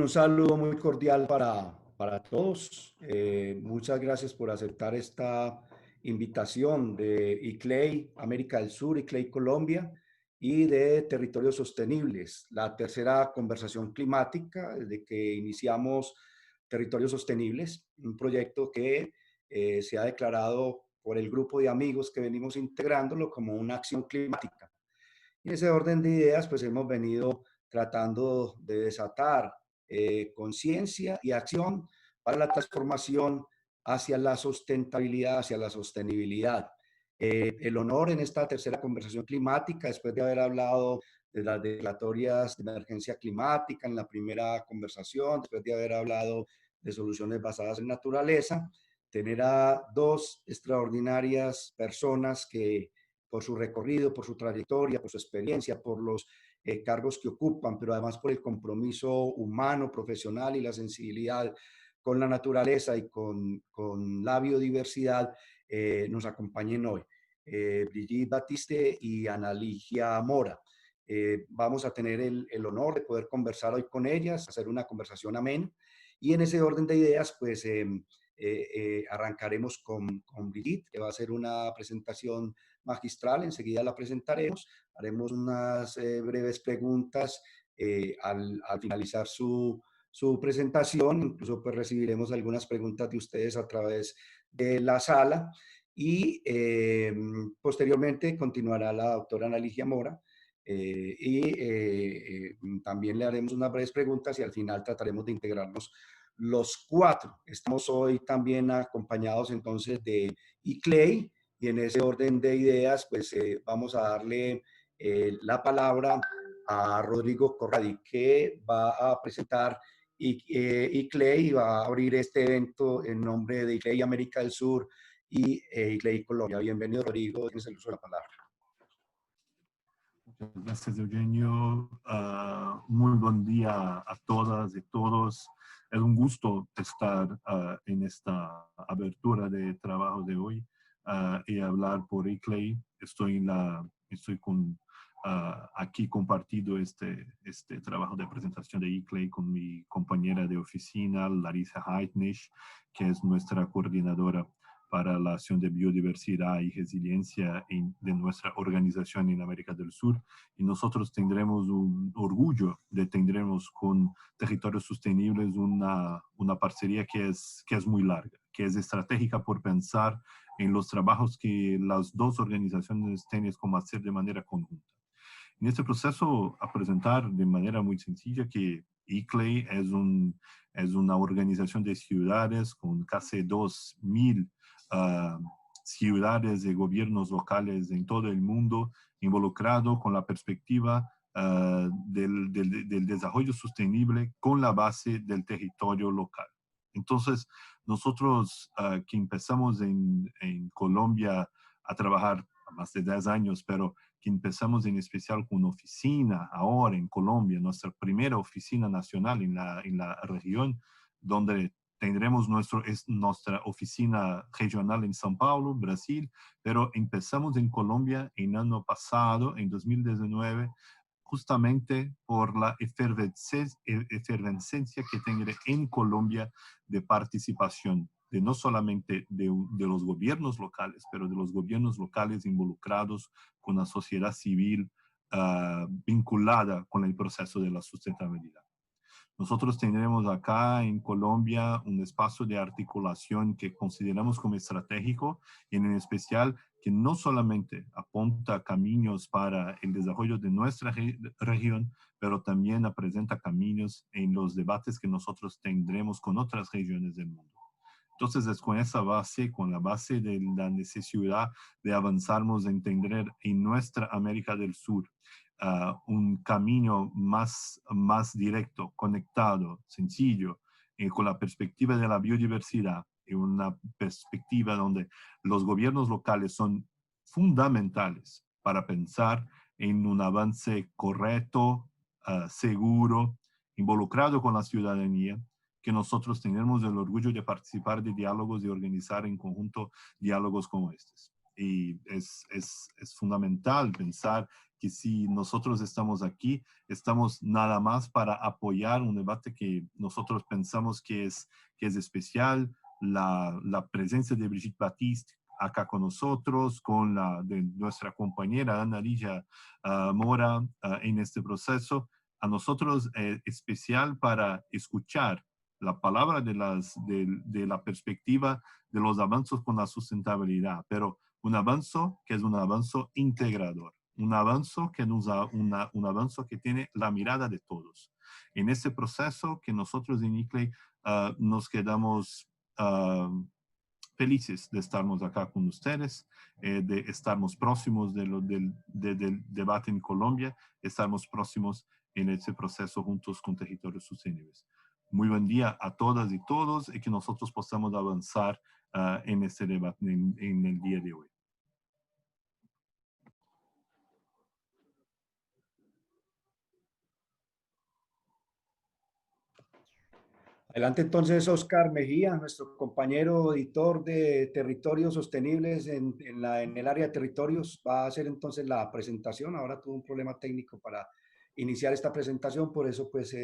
un saludo muy cordial para todos. Muchas gracias por aceptar esta invitación de ICLEI América del Sur, ICLEI Colombia y de Territorios Sostenibles, la tercera conversación climática desde que iniciamos Territorios Sostenibles, un proyecto que se ha declarado por el grupo de amigos que venimos integrándolo como una acción climática. Y en ese orden de ideas, pues hemos venido tratando de desatar conciencia y acción para la transformación hacia la sustentabilidad, hacia la sostenibilidad. El honor en esta tercera conversación climática, después de haber hablado de las declaratorias de emergencia climática en la primera conversación, después de haber hablado de soluciones basadas en naturaleza, tener a dos extraordinarias personas que por su recorrido, por su trayectoria, por su experiencia, por los cargos que ocupan, pero además por el compromiso humano, profesional y la sensibilidad con la naturaleza y con la biodiversidad, nos acompañen hoy. Brigitte Batiste y Ana Ligia Mora. Vamos a tener el honor de poder conversar hoy con ellas, hacer una conversación amena. Y en ese orden de ideas, pues arrancaremos con Brigitte, que va a hacer una presentación magistral, enseguida la presentaremos, haremos unas breves preguntas al finalizar su presentación, incluso pues recibiremos algunas preguntas de ustedes a través de la sala y posteriormente continuará la doctora Ana Ligia Mora también le haremos unas breves preguntas y al final trataremos de integrarnos los cuatro. Estamos hoy también acompañados entonces de ICLEI, y en ese orden de ideas, pues vamos a darle la palabra a Rodrigo Corradi, que va a presentar ICLEI y va a abrir este evento en nombre de ICLEI América del Sur y ICLEI Colombia. Bienvenido, Rodrigo, tienes el uso de la palabra. Muchas gracias, Eugenio. Muy buen día a todas y todos. Es un gusto estar en esta abertura de trabajo de hoy y hablar por ICLEI. Estoy aquí compartido este trabajo de presentación de ICLEI con mi compañera de oficina, Larissa Heidnisch, que es nuestra coordinadora para la acción de biodiversidad y resiliencia de nuestra organización en América del Sur. Y nosotros tendremos un orgullo tendremos con Territorios Sostenibles una parcería que es muy larga, que es estratégica por pensar en los trabajos que las dos organizaciones tienen como hacer de manera conjunta. En este proceso, a presentar de manera muy sencilla que ICLEI es una organización de ciudades con casi 2.000 ciudades y gobiernos locales en todo el mundo involucrado con la perspectiva del desarrollo sostenible con la base del territorio local. Entonces, nosotros que empezamos en Colombia a trabajar más de 10 años, pero que empezamos en especial con una oficina ahora en Colombia, nuestra primera oficina nacional en la región, donde tendremos nuestra oficina regional en São Paulo, Brasil, pero empezamos en Colombia en año pasado, en 2019, justamente por la efervescencia que tiene en Colombia de participación, de no solamente de los gobiernos locales, pero de los gobiernos locales involucrados con la sociedad civil vinculada con el proceso de la sustentabilidad. Nosotros tendremos acá en Colombia un espacio de articulación que consideramos como estratégico y en especial que no solamente apunta caminos para el desarrollo de nuestra región, pero también presenta caminos en los debates que nosotros tendremos con otras regiones del mundo. Entonces es con esa base, con la base de la necesidad de avanzarnos en entender en nuestra América del Sur un camino más directo, conectado, sencillo, con la perspectiva de la biodiversidad y una perspectiva donde los gobiernos locales son fundamentales para pensar en un avance correcto, seguro, involucrado con la ciudadanía, que nosotros tenemos el orgullo de participar de diálogos y organizar en conjunto diálogos como estos. Y es fundamental pensar que si nosotros estamos aquí, estamos nada más para apoyar un debate que nosotros pensamos que es especial, la presencia de Brigitte Baptiste acá con nosotros, con la de nuestra compañera Ana Ligia Mora en este proceso, a nosotros es especial para escuchar la palabra de la perspectiva de los avances con la sustentabilidad, pero un avance que es un avance integrador, un avance que, un avance que tiene la mirada de todos. En ese proceso que nosotros en ICLEI nos quedamos felices de estarnos acá con ustedes, de estarnos próximos del debate en Colombia, estarnos próximos en ese proceso juntos con Territorios Sostenibles. Muy buen día a todas y todos y que nosotros podamos avanzar en este debate en el día de hoy. Adelante entonces Oscar Mejía, nuestro compañero editor de Territorios Sostenibles en el área de territorios. Va a hacer entonces la presentación. Ahora tuvo un problema técnico para iniciar esta presentación, por eso pues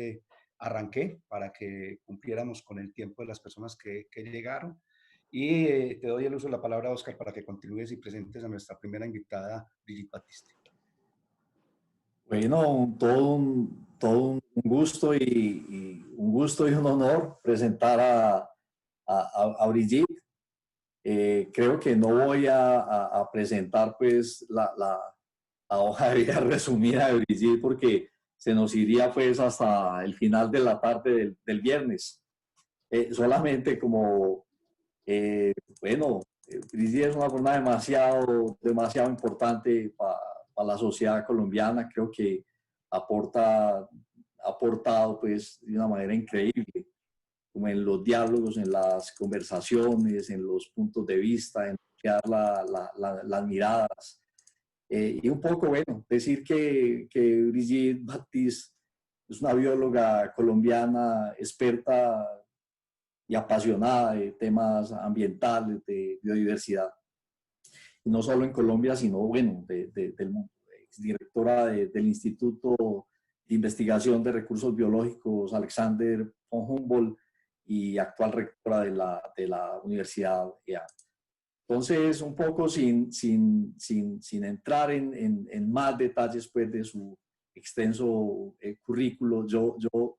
arranqué para que cumpliéramos con el tiempo de las personas que llegaron. Y te doy el uso de la palabra, Oscar, para que continúes y presentes a nuestra primera invitada, Brigitte Baptiste. Bueno, todo un gusto y un gusto y un honor presentar a Brigitte. Creo que no voy a presentar pues la hoja de vida resumida de Brigitte porque se nos iría pues hasta el final de la tarde del viernes. Solamente como, bueno, Brigitte es una persona demasiado importante para la sociedad colombiana. Creo que ha aportado pues de una manera increíble, como en los diálogos, en las conversaciones, en los puntos de vista, en crear las miradas. Y un poco, bueno, decir que Brigitte Baptiste es una bióloga colombiana experta y apasionada de temas ambientales, de biodiversidad. Y no solo en Colombia, sino, bueno, del mundo. Exdirectora del Instituto de Investigación de Recursos Biológicos Alexander von Humboldt y actual rectora de la Universidad EA. Entonces, un poco sin entrar en más detalles pues, de su extenso currículo, yo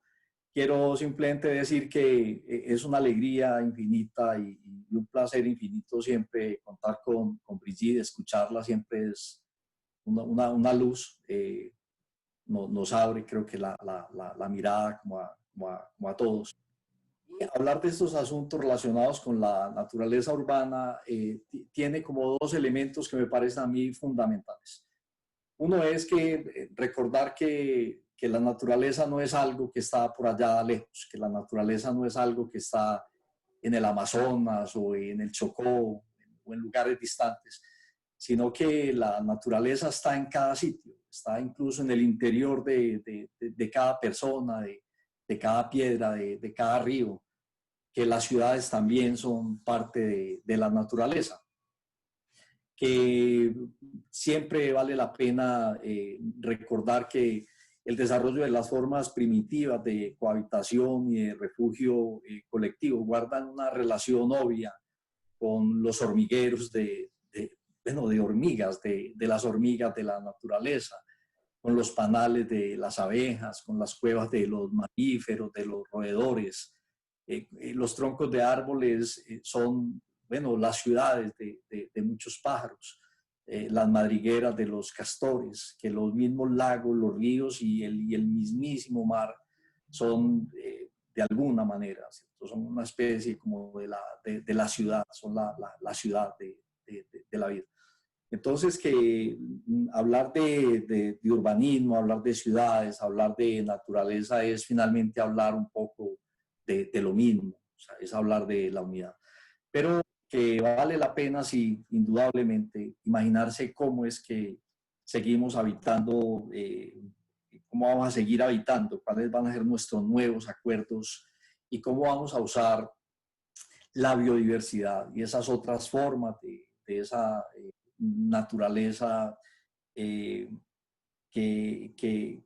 quiero simplemente decir que es una alegría infinita y un placer infinito siempre contar con Brigitte, escucharla siempre es una luz, nos abre creo que la mirada como a todos. Y hablar de estos asuntos relacionados con la naturaleza urbana tiene como dos elementos que me parecen a mí fundamentales. Uno es que recordar que la naturaleza no es algo que está por allá lejos, que la naturaleza no es algo que está en el Amazonas o en el Chocó o en lugares distantes, sino que la naturaleza está en cada sitio, está incluso en el interior de cada persona, de cada piedra, de cada río, que las ciudades también son parte de la naturaleza. Que siempre vale la pena recordar que el desarrollo de las formas primitivas de cohabitación y de refugio colectivo guardan una relación obvia con los hormigueros de hormigas, de las hormigas de la naturaleza, con los panales de las abejas, con las cuevas de los mamíferos, de los roedores. Los troncos de árboles son, bueno, las ciudades de muchos pájaros, las madrigueras de los castores, que los mismos lagos, los ríos y el mismísimo mar son de alguna manera, ¿cierto? Son una especie como de la ciudad, son la ciudad de la vida. Entonces, que hablar de urbanismo, hablar de ciudades, hablar de naturaleza es finalmente hablar un poco de lo mismo, o sea, es hablar de la unidad. Pero que vale la pena, sí, indudablemente, imaginarse cómo es que seguimos habitando, cómo vamos a seguir habitando, cuáles van a ser nuestros nuevos acuerdos y cómo vamos a usar la biodiversidad y esas otras formas de esa naturaleza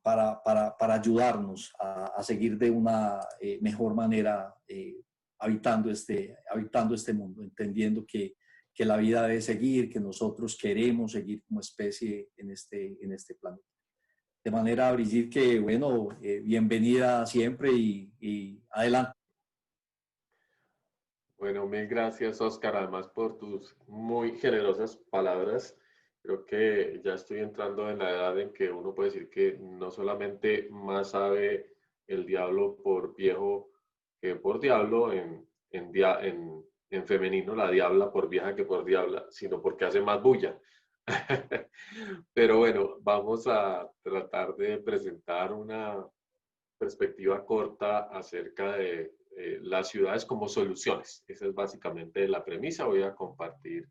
para ayudarnos a seguir de una mejor manera habitando este mundo, entendiendo que la vida debe seguir, que nosotros queremos seguir como especie en este planeta. De manera, Brigitte, que bueno, bienvenida siempre y adelante. Bueno, mil gracias, Oscar, además por tus muy generosas palabras. Creo que ya estoy entrando en la edad en que uno puede decir que no solamente más sabe el diablo por viejo que por diablo, en femenino, la diabla por vieja que por diabla, sino porque hace más bulla. Pero bueno, vamos a tratar de presentar una perspectiva corta acerca de las ciudades como soluciones. Esa es básicamente la premisa. Voy a compartir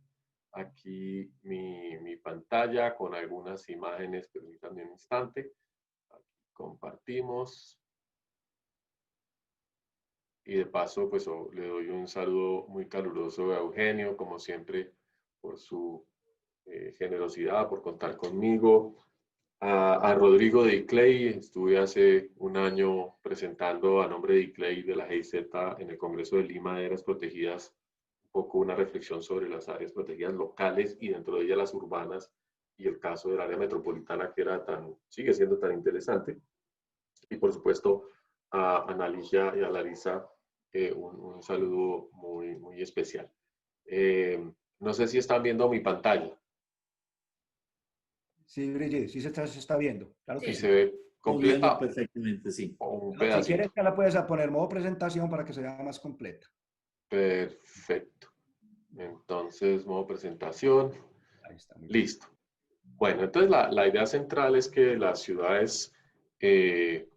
aquí mi pantalla con algunas imágenes. Permítanme un instante. Aquí compartimos. Y de paso, pues le doy un saludo muy caluroso a Eugenio, como siempre, por su generosidad, por contar conmigo. A Rodrigo de ICLEI, estuve hace un año presentando a nombre de ICLEI de la GIZ en el Congreso de Lima de Áreas Protegidas, un poco una reflexión sobre las áreas protegidas locales y dentro de ellas las urbanas y el caso del área metropolitana que sigue siendo tan interesante. Y por supuesto a Analicia y a Larisa un saludo muy, muy especial. No sé si están viendo mi pantalla. Sí, Brigitte, sí se está viendo. Claro que Y sí. se ve completa. Perfectamente, sí. O un Si pedacito. quieres, ya la puedes poner modo presentación para que se vea más completa. Perfecto. Entonces, modo presentación. Ahí está. Muy bien. Listo. Bueno, entonces la idea central es que las ciudades,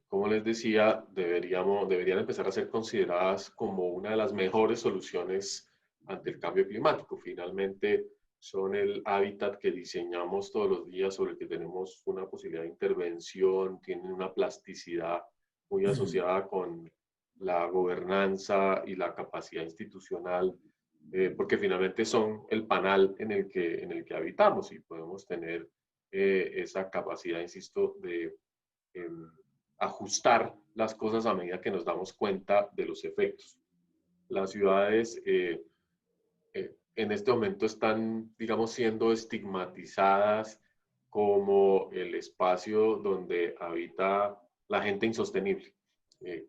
como les decía, deberían empezar a ser consideradas como una de las mejores soluciones ante el cambio climático. Finalmente, son el hábitat que diseñamos todos los días, sobre el que tenemos una posibilidad de intervención, tienen una plasticidad muy asociada con la gobernanza y la capacidad institucional, porque finalmente son el panal en el que habitamos y podemos tener esa capacidad, insisto, de ajustar las cosas a medida que nos damos cuenta de los efectos. Las ciudades en este momento están, digamos, siendo estigmatizadas como el espacio donde habita la gente insostenible.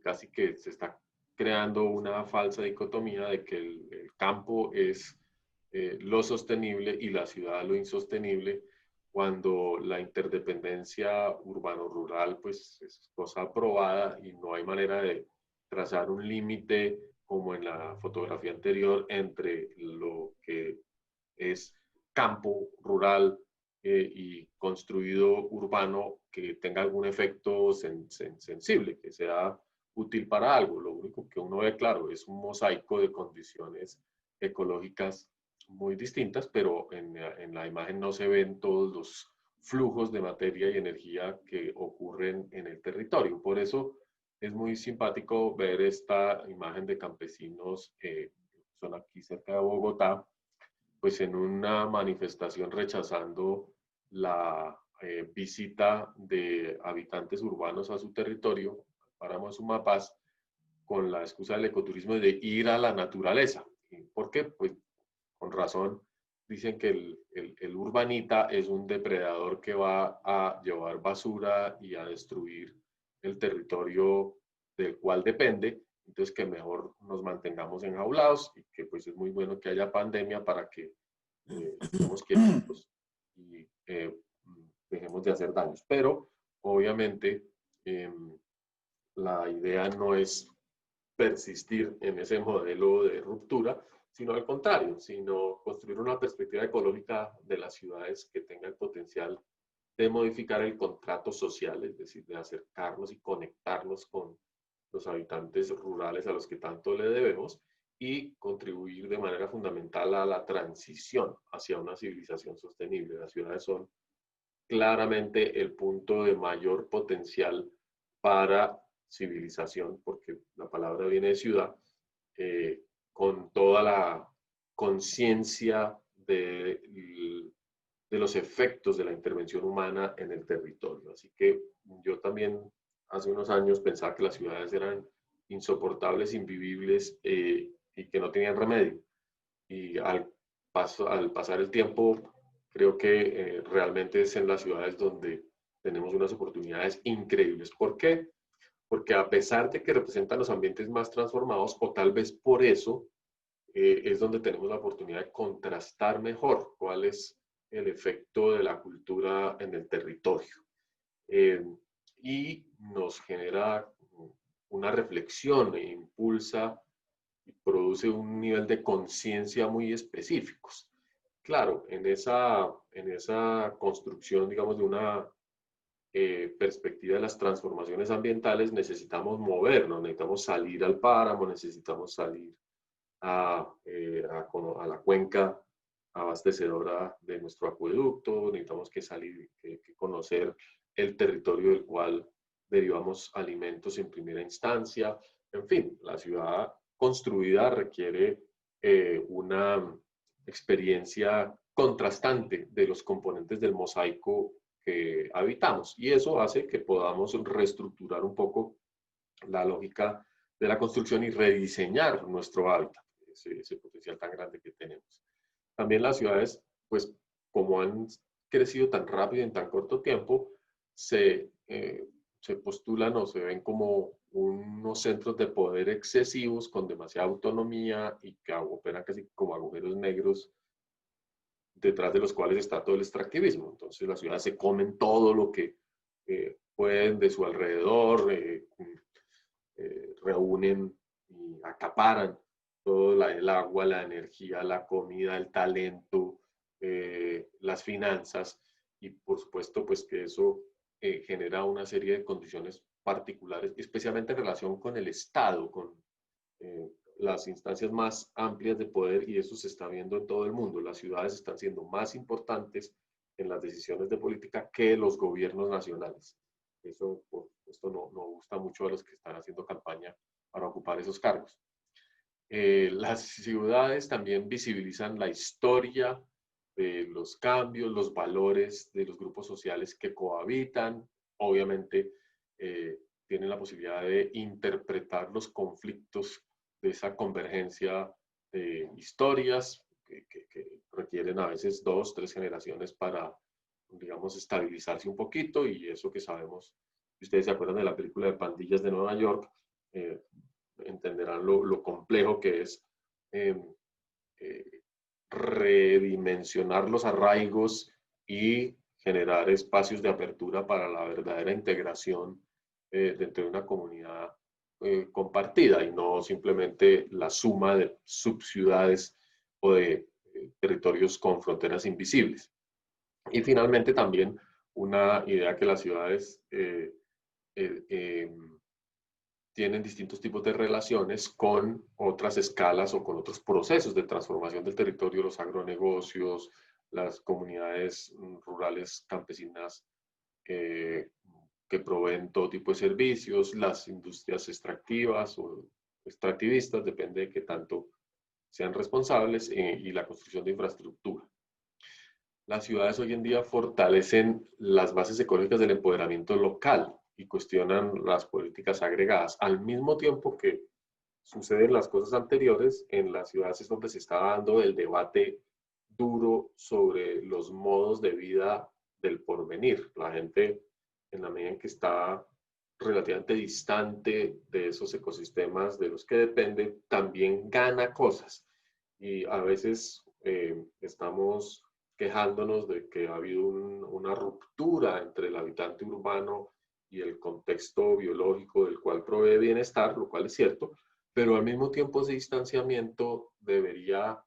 Casi que se está creando una falsa dicotomía de que el campo es lo sostenible y la ciudad lo insostenible, cuando la interdependencia urbano-rural pues es cosa probada y no hay manera de trazar un límite como en la fotografía anterior entre lo que es campo rural y construido urbano que tenga algún efecto sensible, que sea útil para algo. Lo único que uno ve, claro, es un mosaico de condiciones ecológicas muy distintas, pero en la imagen no se ven todos los flujos de materia y energía que ocurren en el territorio. Por eso es muy simpático ver esta imagen de campesinos que son aquí cerca de Bogotá, pues en una manifestación rechazando la visita de habitantes urbanos a su territorio, Páramo de Sumapaz, con la excusa del ecoturismo de ir a la naturaleza. ¿Por qué? Pues con razón dicen que el urbanita es un depredador que va a llevar basura y a destruir el territorio del cual depende, entonces que mejor nos mantengamos enjaulados y que pues es muy bueno que haya pandemia para que estemos quietos y dejemos de hacer daños. Pero obviamente la idea no es persistir en ese modelo de ruptura, sino al contrario, sino construir una perspectiva ecológica de las ciudades que tenga el potencial de modificar el contrato social, es decir, de acercarnos y conectarnos con los habitantes rurales a los que tanto le debemos y contribuir de manera fundamental a la transición hacia una civilización sostenible. Las ciudades son claramente el punto de mayor potencial para civilización, porque la palabra viene de ciudad, con toda la conciencia de de los efectos de la intervención humana en el territorio. Así que yo también hace unos años pensaba que las ciudades eran insoportables, invivibles y que no tenían remedio. Y al pasar el tiempo, creo que realmente es en las ciudades donde tenemos unas oportunidades increíbles. ¿Por qué? Porque a pesar de que representan los ambientes más transformados, o tal vez por eso, es donde tenemos la oportunidad de contrastar mejor cuál es el efecto de la cultura en el territorio. Y nos genera una reflexión e impulsa y produce un nivel de conciencia muy específicos. Claro, en esa construcción, digamos, de una perspectiva de las transformaciones ambientales, necesitamos movernos, necesitamos salir al páramo, necesitamos salir a la cuenca abastecedora de nuestro acueducto, necesitamos que conocer el territorio del cual derivamos alimentos en primera instancia. En fin, la ciudad construida requiere una experiencia contrastante de los componentes del mosaico que habitamos, y eso hace que podamos reestructurar un poco la lógica de la construcción y rediseñar nuestro hábitat, ese potencial tan grande que tenemos. También las ciudades, pues como han crecido tan rápido en tan corto tiempo, se postulan o se ven como unos centros de poder excesivos con demasiada autonomía y que operan casi como agujeros negros detrás de los cuales está todo el extractivismo. Entonces las ciudades se comen todo lo que pueden de su alrededor, reúnen y acaparan todo el agua, la energía, la comida, el talento, las finanzas, y por supuesto pues que eso genera una serie de condiciones particulares, especialmente en relación con el Estado, con las instancias más amplias de poder, y eso se está viendo en todo el mundo. Las ciudades están siendo más importantes en las decisiones de política que los gobiernos nacionales. Eso, por supuesto, no gusta mucho a los que están haciendo campaña para ocupar esos cargos. Las ciudades también visibilizan la historia de los cambios, los valores de los grupos sociales que cohabitan. Obviamente, tienen la posibilidad de interpretar los conflictos de esa convergencia de historias que requieren a veces 2, 3 generaciones para, digamos, estabilizarse un poquito, y eso que sabemos, si ustedes se acuerdan de la película de Pandillas de Nueva York, entenderán lo complejo que es redimensionar los arraigos y generar espacios de apertura para la verdadera integración dentro de una comunidad compartida, y no simplemente la suma de subciudades o de territorios con fronteras invisibles. Y finalmente también una idea que las ciudades tienen distintos tipos de relaciones con otras escalas o con otros procesos de transformación del territorio, los agronegocios, las comunidades rurales campesinas que proveen todo tipo de servicios, las industrias extractivas o extractivistas, depende de qué tanto sean responsables, y la construcción de infraestructura. Las ciudades hoy en día fortalecen las bases económicas del empoderamiento local y cuestionan las políticas agregadas. Al mismo tiempo que suceden las cosas anteriores, en las ciudades es donde se está dando el debate duro sobre los modos de vida del porvenir. La gente, en la medida en que está relativamente distante de esos ecosistemas de los que depende, también gana cosas. Y a veces estamos quejándonos de que ha habido una ruptura entre el habitante urbano y el contexto biológico del cual provee bienestar, lo cual es cierto, pero al mismo tiempo ese distanciamiento debería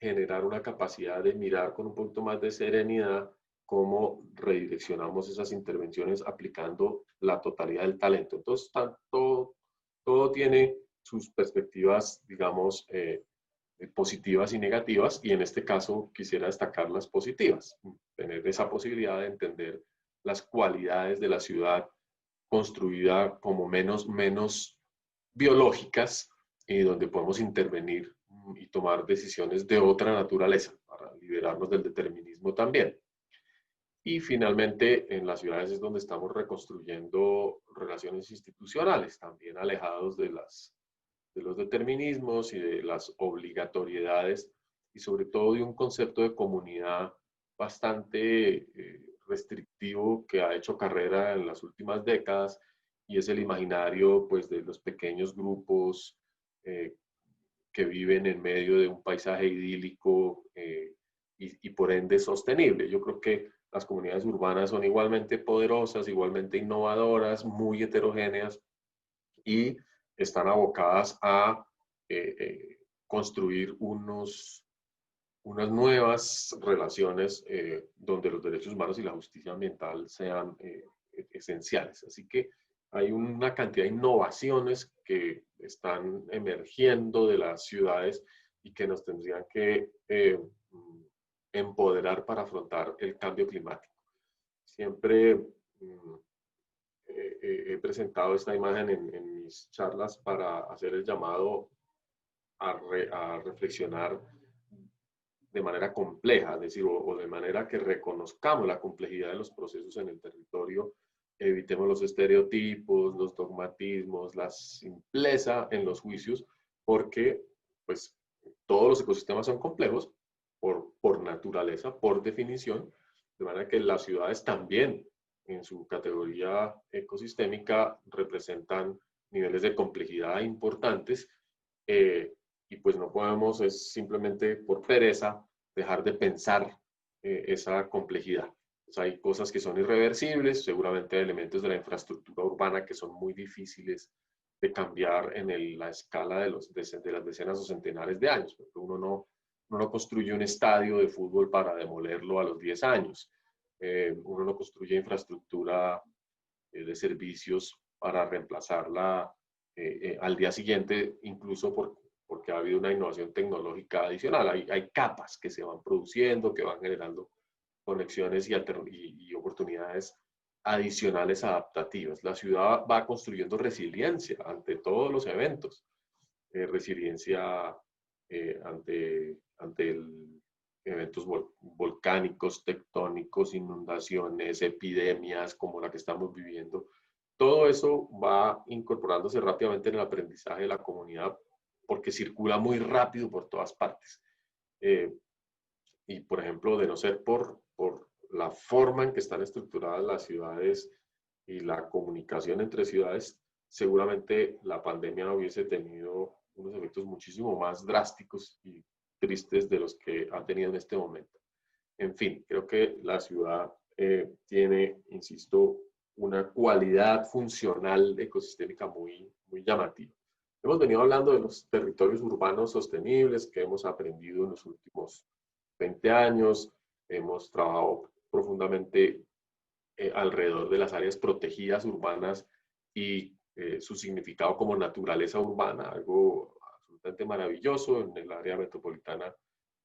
generar una capacidad de mirar con un poquito más de serenidad cómo redireccionamos esas intervenciones aplicando la totalidad del talento. Entonces, todo tiene sus perspectivas, digamos, positivas y negativas, y en este caso quisiera destacar las positivas, tener esa posibilidad de entender las cualidades de la ciudad construida como menos biológicas, y donde podemos intervenir y tomar decisiones de otra naturaleza para liberarnos del determinismo también. Y finalmente, en las ciudades es donde estamos reconstruyendo relaciones institucionales, también alejados de los determinismos y de las obligatoriedades, y sobre todo de un concepto de comunidad bastante restrictivo que ha hecho carrera en las últimas décadas, y es el imaginario pues, de los pequeños grupos que viven en medio de un paisaje idílico y por ende sostenible. Yo creo que las comunidades urbanas son igualmente poderosas, igualmente innovadoras, muy heterogéneas y están abocadas a construir unas nuevas relaciones donde los derechos humanos y la justicia ambiental sean esenciales. Así que hay una cantidad de innovaciones que están emergiendo de las ciudades y que nos tendrían que empoderar para afrontar el cambio climático. Siempre he presentado esta imagen en mis charlas para hacer el llamado a reflexionar de manera compleja, es decir, o de manera que reconozcamos la complejidad de los procesos en el territorio, evitemos los estereotipos, los dogmatismos, la simpleza en los juicios, porque pues todos los ecosistemas son complejos por naturaleza, por definición, de manera que las ciudades también en su categoría ecosistémica representan niveles de complejidad importantes y pues no podemos es simplemente por pereza dejar de pensar esa complejidad. Pues hay cosas que son irreversibles, seguramente hay elementos de la infraestructura urbana que son muy difíciles de cambiar en la escala de las decenas o centenares de años. Porque uno no construye un estadio de fútbol para demolerlo a los 10 años. Uno no construye infraestructura de servicios para reemplazarla al día siguiente, incluso porque ha habido una innovación tecnológica adicional. Hay capas que se van produciendo, que van generando conexiones y oportunidades adicionales adaptativas. La ciudad va construyendo resiliencia ante todos los eventos, resiliencia ante eventos volcánicos, tectónicos, inundaciones, epidemias como la que estamos viviendo. Todo eso va incorporándose rápidamente en el aprendizaje de la comunidad porque circula muy rápido por todas partes. Y, por ejemplo, de no ser por la forma en que están estructuradas las ciudades y la comunicación entre ciudades, seguramente la pandemia hubiese tenido unos efectos muchísimo más drásticos y tristes de los que ha tenido en este momento. En fin, creo que la ciudad tiene, insisto, una cualidad funcional ecosistémica muy, muy llamativa. Hemos venido hablando de los territorios urbanos sostenibles que hemos aprendido en los últimos 20 años. Hemos trabajado profundamente alrededor de las áreas protegidas urbanas y su significado como naturaleza urbana, algo absolutamente maravilloso. En el área metropolitana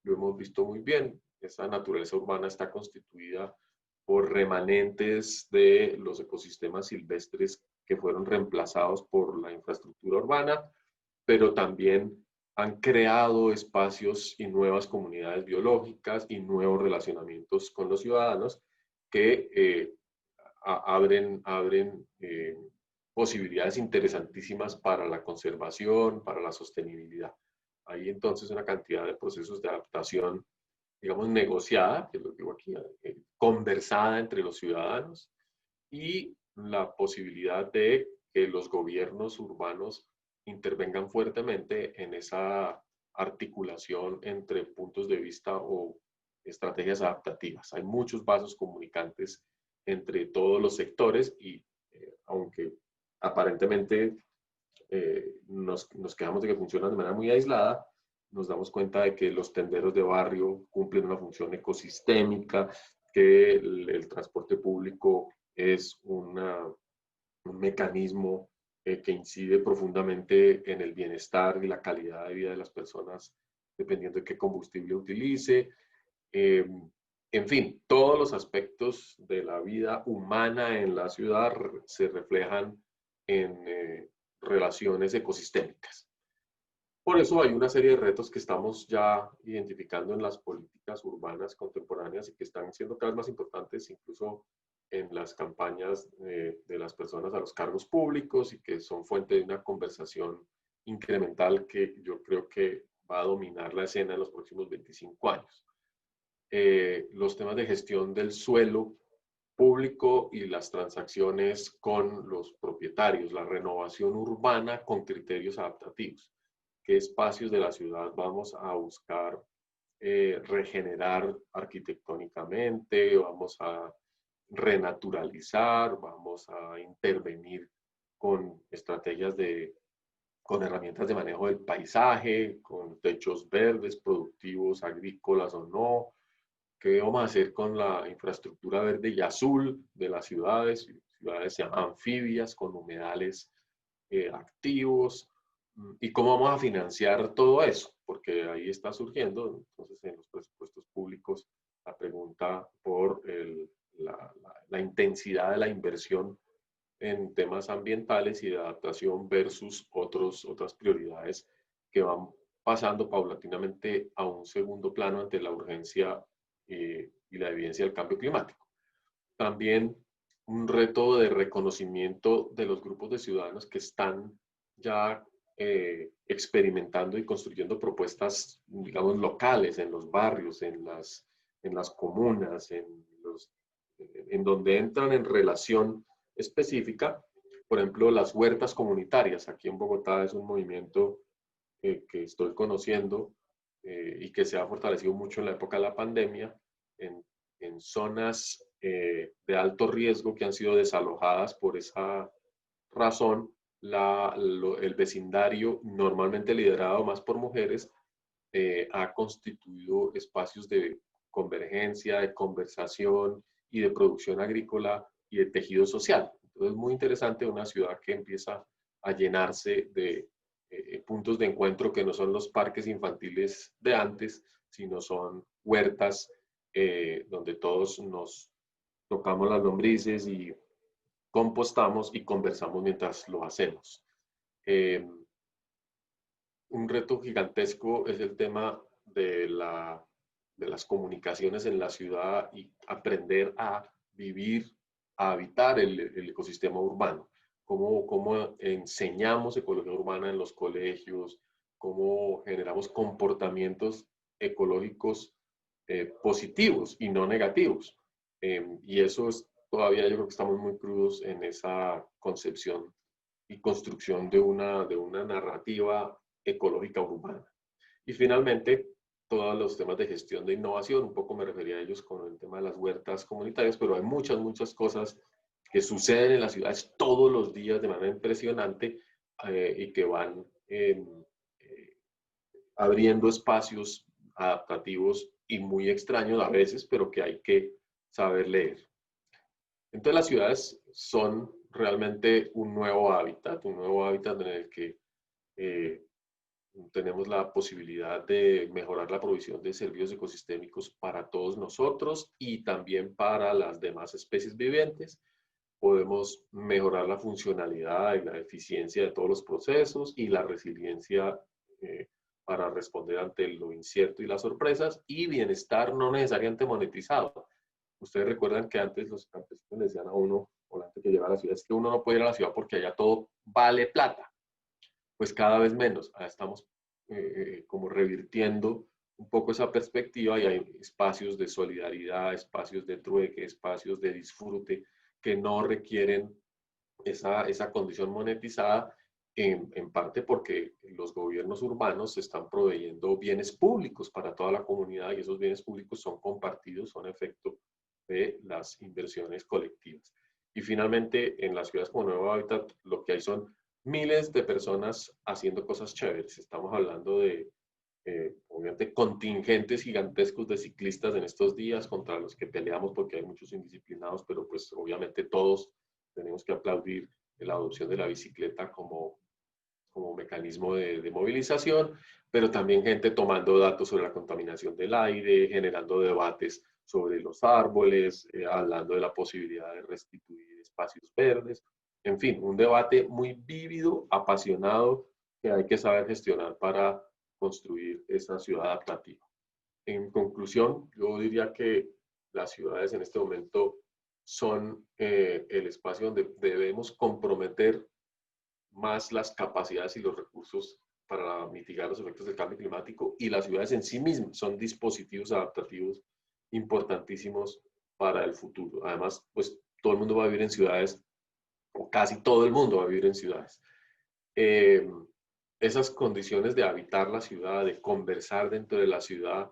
lo hemos visto muy bien. Esa naturaleza urbana está constituida por remanentes de los ecosistemas silvestres que fueron reemplazados por la infraestructura urbana, pero también han creado espacios y nuevas comunidades biológicas y nuevos relacionamientos con los ciudadanos que abren posibilidades interesantísimas para la conservación, para la sostenibilidad. Hay entonces una cantidad de procesos de adaptación, digamos, negociada, que lo digo aquí, conversada entre los ciudadanos y la posibilidad de que los gobiernos urbanos intervengan fuertemente en esa articulación entre puntos de vista o estrategias adaptativas. Hay muchos vasos comunicantes entre todos los sectores y aunque aparentemente nos quedamos de que funcionan de manera muy aislada, nos damos cuenta de que los tenderos de barrio cumplen una función ecosistémica, que el transporte público es un mecanismo que incide profundamente en el bienestar y la calidad de vida de las personas, dependiendo de qué combustible utilice. En fin, todos los aspectos de la vida humana en la ciudad se reflejan en relaciones ecosistémicas. Por eso hay una serie de retos que estamos ya identificando en las políticas urbanas contemporáneas y que están siendo cada vez más importantes, incluso en las campañas de las personas a los cargos públicos, y que son fuente de una conversación incremental que yo creo que va a dominar la escena en los próximos 25 años. Los temas de gestión del suelo público y las transacciones con los propietarios, la renovación urbana con criterios adaptativos. ¿Qué espacios de la ciudad vamos a buscar regenerar arquitectónicamente? ¿Vamos a renaturalizar? ¿Vamos a intervenir con estrategias con herramientas de manejo del paisaje, con techos verdes, productivos, agrícolas o no? ¿Qué vamos a hacer con la infraestructura verde y azul de las ciudades? Ciudades anfibias con humedales activos. ¿Y cómo vamos a financiar todo eso? Porque ahí está surgiendo, entonces, en los presupuestos públicos, la pregunta por la intensidad de la inversión en temas ambientales y de adaptación versus otras prioridades que van pasando paulatinamente a un segundo plano ante la urgencia y la evidencia del cambio climático. También un reto de reconocimiento de los grupos de ciudadanos que están ya experimentando y construyendo propuestas, digamos, locales, en los barrios, en las comunas, en donde entran en relación específica. Por ejemplo, las huertas comunitarias. Aquí en Bogotá es un movimiento que estoy conociendo y que se ha fortalecido mucho en la época de la pandemia, en zonas de alto riesgo que han sido desalojadas por esa razón. El vecindario, normalmente liderado más por mujeres, ha constituido espacios de convergencia, de conversación y de producción agrícola y de tejido social. Entonces, es muy interesante una ciudad que empieza a llenarse de puntos de encuentro que no son los parques infantiles de antes, sino son huertas donde todos nos tocamos las lombrices y compostamos y conversamos mientras lo hacemos. Un reto gigantesco es el tema de las comunicaciones en la ciudad y aprender a vivir, a habitar el ecosistema urbano. Cómo enseñamos ecología urbana en los colegios, cómo generamos comportamientos ecológicos positivos y no negativos. Y eso es todavía, yo creo que estamos muy crudos en esa concepción y construcción de una narrativa ecológica urbana. Y finalmente, todos los temas de gestión de innovación, un poco me refería a ellos con el tema de las huertas comunitarias, pero hay muchas cosas que suceden en las ciudades todos los días de manera impresionante y que van abriendo espacios adaptativos y muy extraños a veces, pero que hay que saber leer. Entonces las ciudades son realmente un nuevo hábitat en el que tenemos la posibilidad de mejorar la provisión de servicios ecosistémicos para todos nosotros y también para las demás especies vivientes. Podemos mejorar la funcionalidad y la eficiencia de todos los procesos y la resiliencia para responder ante lo incierto y las sorpresas, y bienestar no necesariamente monetizado. Ustedes recuerdan que antes los campesinos le decían a uno, o la gente que llega a la ciudad, es que uno no puede ir a la ciudad porque allá todo vale plata. Pues cada vez menos. Ahora estamos como revirtiendo un poco esa perspectiva y hay espacios de solidaridad, espacios de trueque, espacios de disfrute que no requieren esa condición monetizada, en parte porque los gobiernos urbanos están proveyendo bienes públicos para toda la comunidad y esos bienes públicos son compartidos, son efecto de las inversiones colectivas. Y finalmente, en las ciudades como Nuevo Hábitat, lo que hay son miles de personas haciendo cosas chéveres. Estamos hablando de, obviamente, contingentes gigantescos de ciclistas en estos días contra los que peleamos porque hay muchos indisciplinados, pero pues obviamente todos tenemos que aplaudir la adopción de la bicicleta como mecanismo de movilización, pero también gente tomando datos sobre la contaminación del aire, generando debates sobre los árboles, hablando de la posibilidad de restituir espacios verdes. En fin, un debate muy vívido, apasionado, que hay que saber gestionar para construir esa ciudad adaptativa. En conclusión, yo diría que las ciudades en este momento son el espacio donde debemos comprometer más las capacidades y los recursos para mitigar los efectos del cambio climático, y las ciudades en sí mismas son dispositivos adaptativos importantísimos para el futuro. Además, pues todo el mundo va a vivir en ciudades, o casi todo el mundo va a vivir en ciudades. Esas condiciones de habitar la ciudad, de conversar dentro de la ciudad,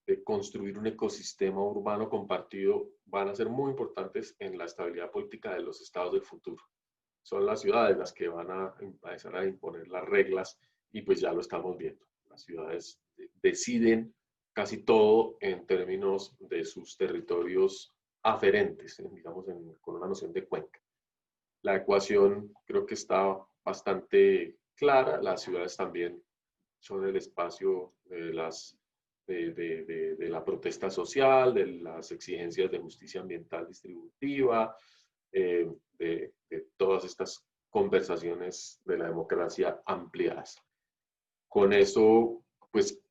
de construir un ecosistema urbano compartido, van a ser muy importantes en la estabilidad política de los estados del futuro. Son las ciudades las que van a empezar a imponer las reglas, y pues ya lo estamos viendo. Las ciudades deciden casi todo en términos de sus territorios aferentes, digamos, con una noción de cuenca. La ecuación creo que está bastante clara. Las ciudades también son el espacio de la protesta social, de las exigencias de justicia ambiental distributiva, de todas estas conversaciones de la democracia ampliadas. Con eso, pues,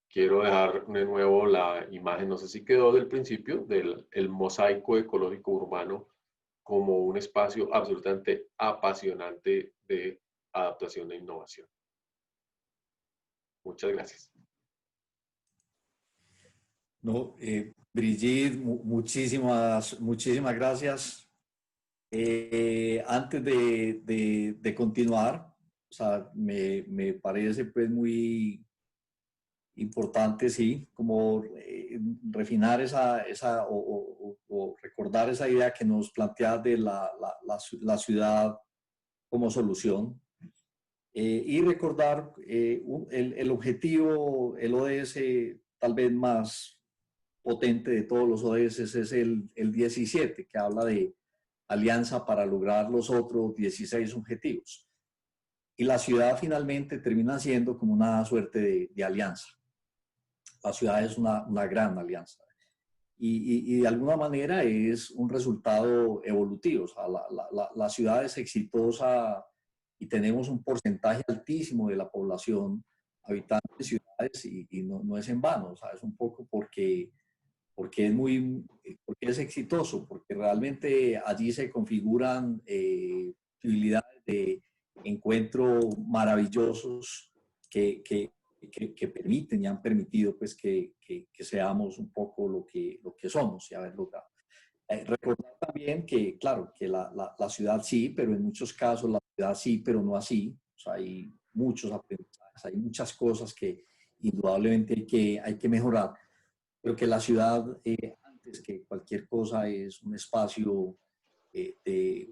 quiero dejar de nuevo la imagen, no sé si quedó del principio, del mosaico ecológico urbano como un espacio absolutamente apasionante de adaptación e innovación. Muchas gracias. No, Brigitte, muchísimas gracias. Antes de continuar, o sea, me parece pues muy importante, sí, como refinar o recordar esa idea que nos plantea de la ciudad como solución. Y recordar el objetivo, el ODS tal vez más potente de todos los ODS es el 17, que habla de alianza para lograr los otros 16 objetivos. Y la ciudad finalmente termina siendo como una suerte de alianza. La ciudad es una gran alianza. Y de alguna manera es un resultado evolutivo. O sea, la ciudad es exitosa y tenemos un porcentaje altísimo de la población habitante de ciudades, y no es en vano. O sea, es un poco porque es exitoso, porque realmente allí se configuran posibilidades de encuentro maravillosos que permiten y han permitido pues que seamos un poco lo que somos y haber logrado. Recordar también que, claro, que la ciudad sí, pero en muchos casos la ciudad sí, pero no así. O sea, hay muchos aprendizajes, hay muchas cosas que indudablemente hay que mejorar, pero que la ciudad, antes que cualquier cosa, es un espacio de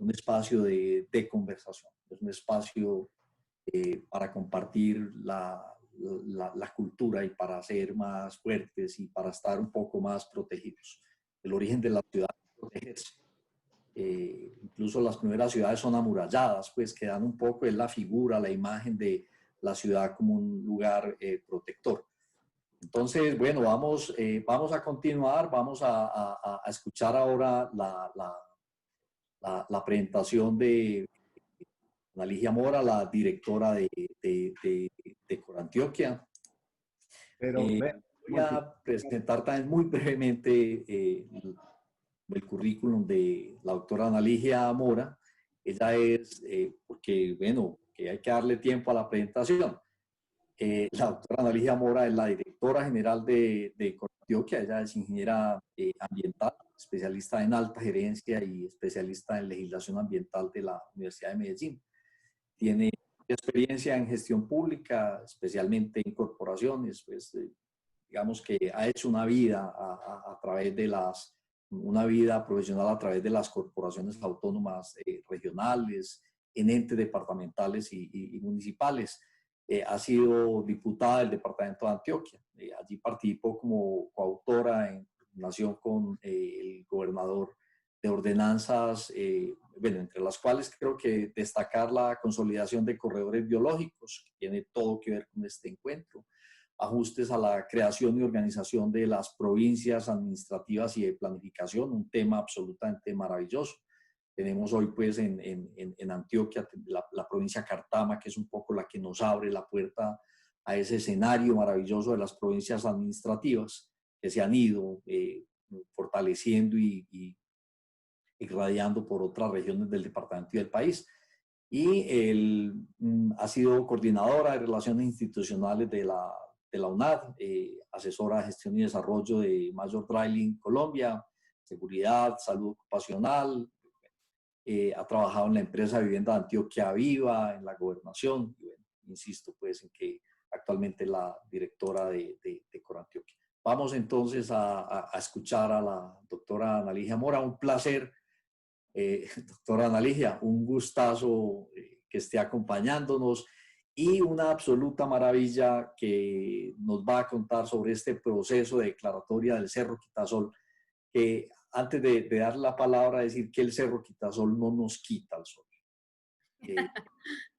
conversación, es un espacio para compartir la cultura y para ser más fuertes y para estar un poco más protegidos. El origen de la ciudad es protegerse. Incluso las primeras ciudades son amuralladas, pues que dan un poco en la figura, la imagen de la ciudad como un lugar protector. Entonces, bueno, vamos a continuar, vamos a escuchar ahora la presentación de Ana Ligia Mora, la directora de Corantioquia. Pero voy a presentar también muy brevemente el currículum de la doctora Ana Ligia Mora. Ella es, porque bueno, que hay que darle tiempo a la presentación. La doctora Ana Ligia Mora es la directora general de Corantioquia. Ella es ingeniera ambiental, especialista en alta gerencia y especialista en legislación ambiental de la Universidad de Medellín. Tiene experiencia en gestión pública, especialmente en corporaciones. Pues, digamos que ha hecho una vida a través de una vida profesional a través de las corporaciones autónomas regionales, en entes departamentales y municipales. Ha sido diputada del departamento de Antioquia. Allí participó como coautora en relación con el gobernador de ordenanzas, bueno, entre las cuales creo que destacar la consolidación de corredores biológicos, que tiene todo que ver con este encuentro, ajustes a la creación y organización de las provincias administrativas y de planificación, un tema absolutamente maravilloso. Tenemos hoy pues en Antioquia la provincia Cartama, que es un poco la que nos abre la puerta a ese escenario maravilloso de las provincias administrativas que se han ido fortaleciendo y irradiando por otras regiones del departamento y del país. Y él ha sido coordinadora de relaciones institucionales de la UNAD, asesora de gestión y desarrollo de Major Drilling Colombia, seguridad, salud ocupacional, ha trabajado en la empresa Vivienda de Antioquia Viva, en la gobernación, y bueno, insisto pues en que actualmente es la directora de Corantioquia. Vamos entonces a escuchar a la doctora Ana Ligia Mora. Un placer, doctora Ana Ligia, un gustazo que esté acompañándonos y una absoluta maravilla que nos va a contar sobre este proceso de declaratoria del Cerro Quitasol, que antes de dar la palabra, decir que el Cerro Quitasol no nos quita el sol.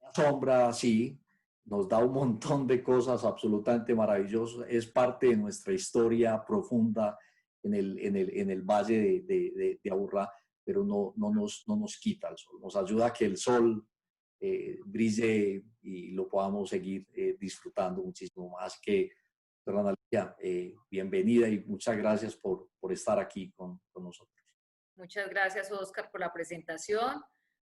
La sombra sí, nos da un montón de cosas absolutamente maravillosas, es parte de nuestra historia profunda en el valle de Aburrá, pero no nos quita el sol, nos ayuda a que el sol brille y lo podamos seguir disfrutando muchísimo más. Que, doctora Ana Ligia, bienvenida y muchas gracias por estar aquí con nosotros. Muchas gracias, Oscar, por la presentación.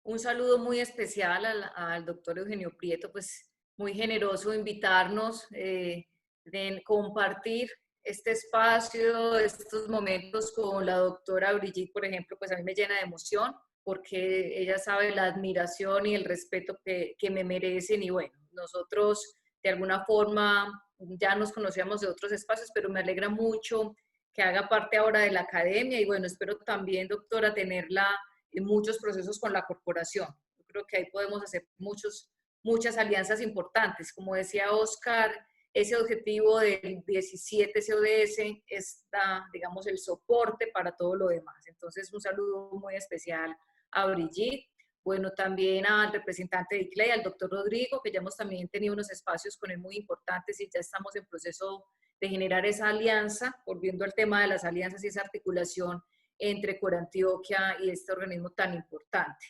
Un saludo muy especial al doctor Eugenio Prieto, pues muy generoso de invitarnos, de compartir este espacio, estos momentos con la doctora Brigitte, por ejemplo, pues a mí me llena de emoción porque ella sabe la admiración y el respeto que me merecen y bueno, nosotros de alguna forma ya nos conocíamos de otros espacios, pero me alegra mucho que haga parte ahora de la academia y bueno, espero también, doctora, tenerla en muchos procesos con la corporación. Yo creo que ahí podemos hacer muchas alianzas importantes. Como decía Oscar, ese objetivo del 17 CODS está, digamos, el soporte para todo lo demás. Entonces, un saludo muy especial a Brigitte. Bueno, también al representante de ICLEI, al doctor Rodrigo, que ya hemos también tenido unos espacios con él muy importantes y ya estamos en proceso de generar esa alianza, volviendo al tema de las alianzas y esa articulación entre Corantioquia y este organismo tan importante.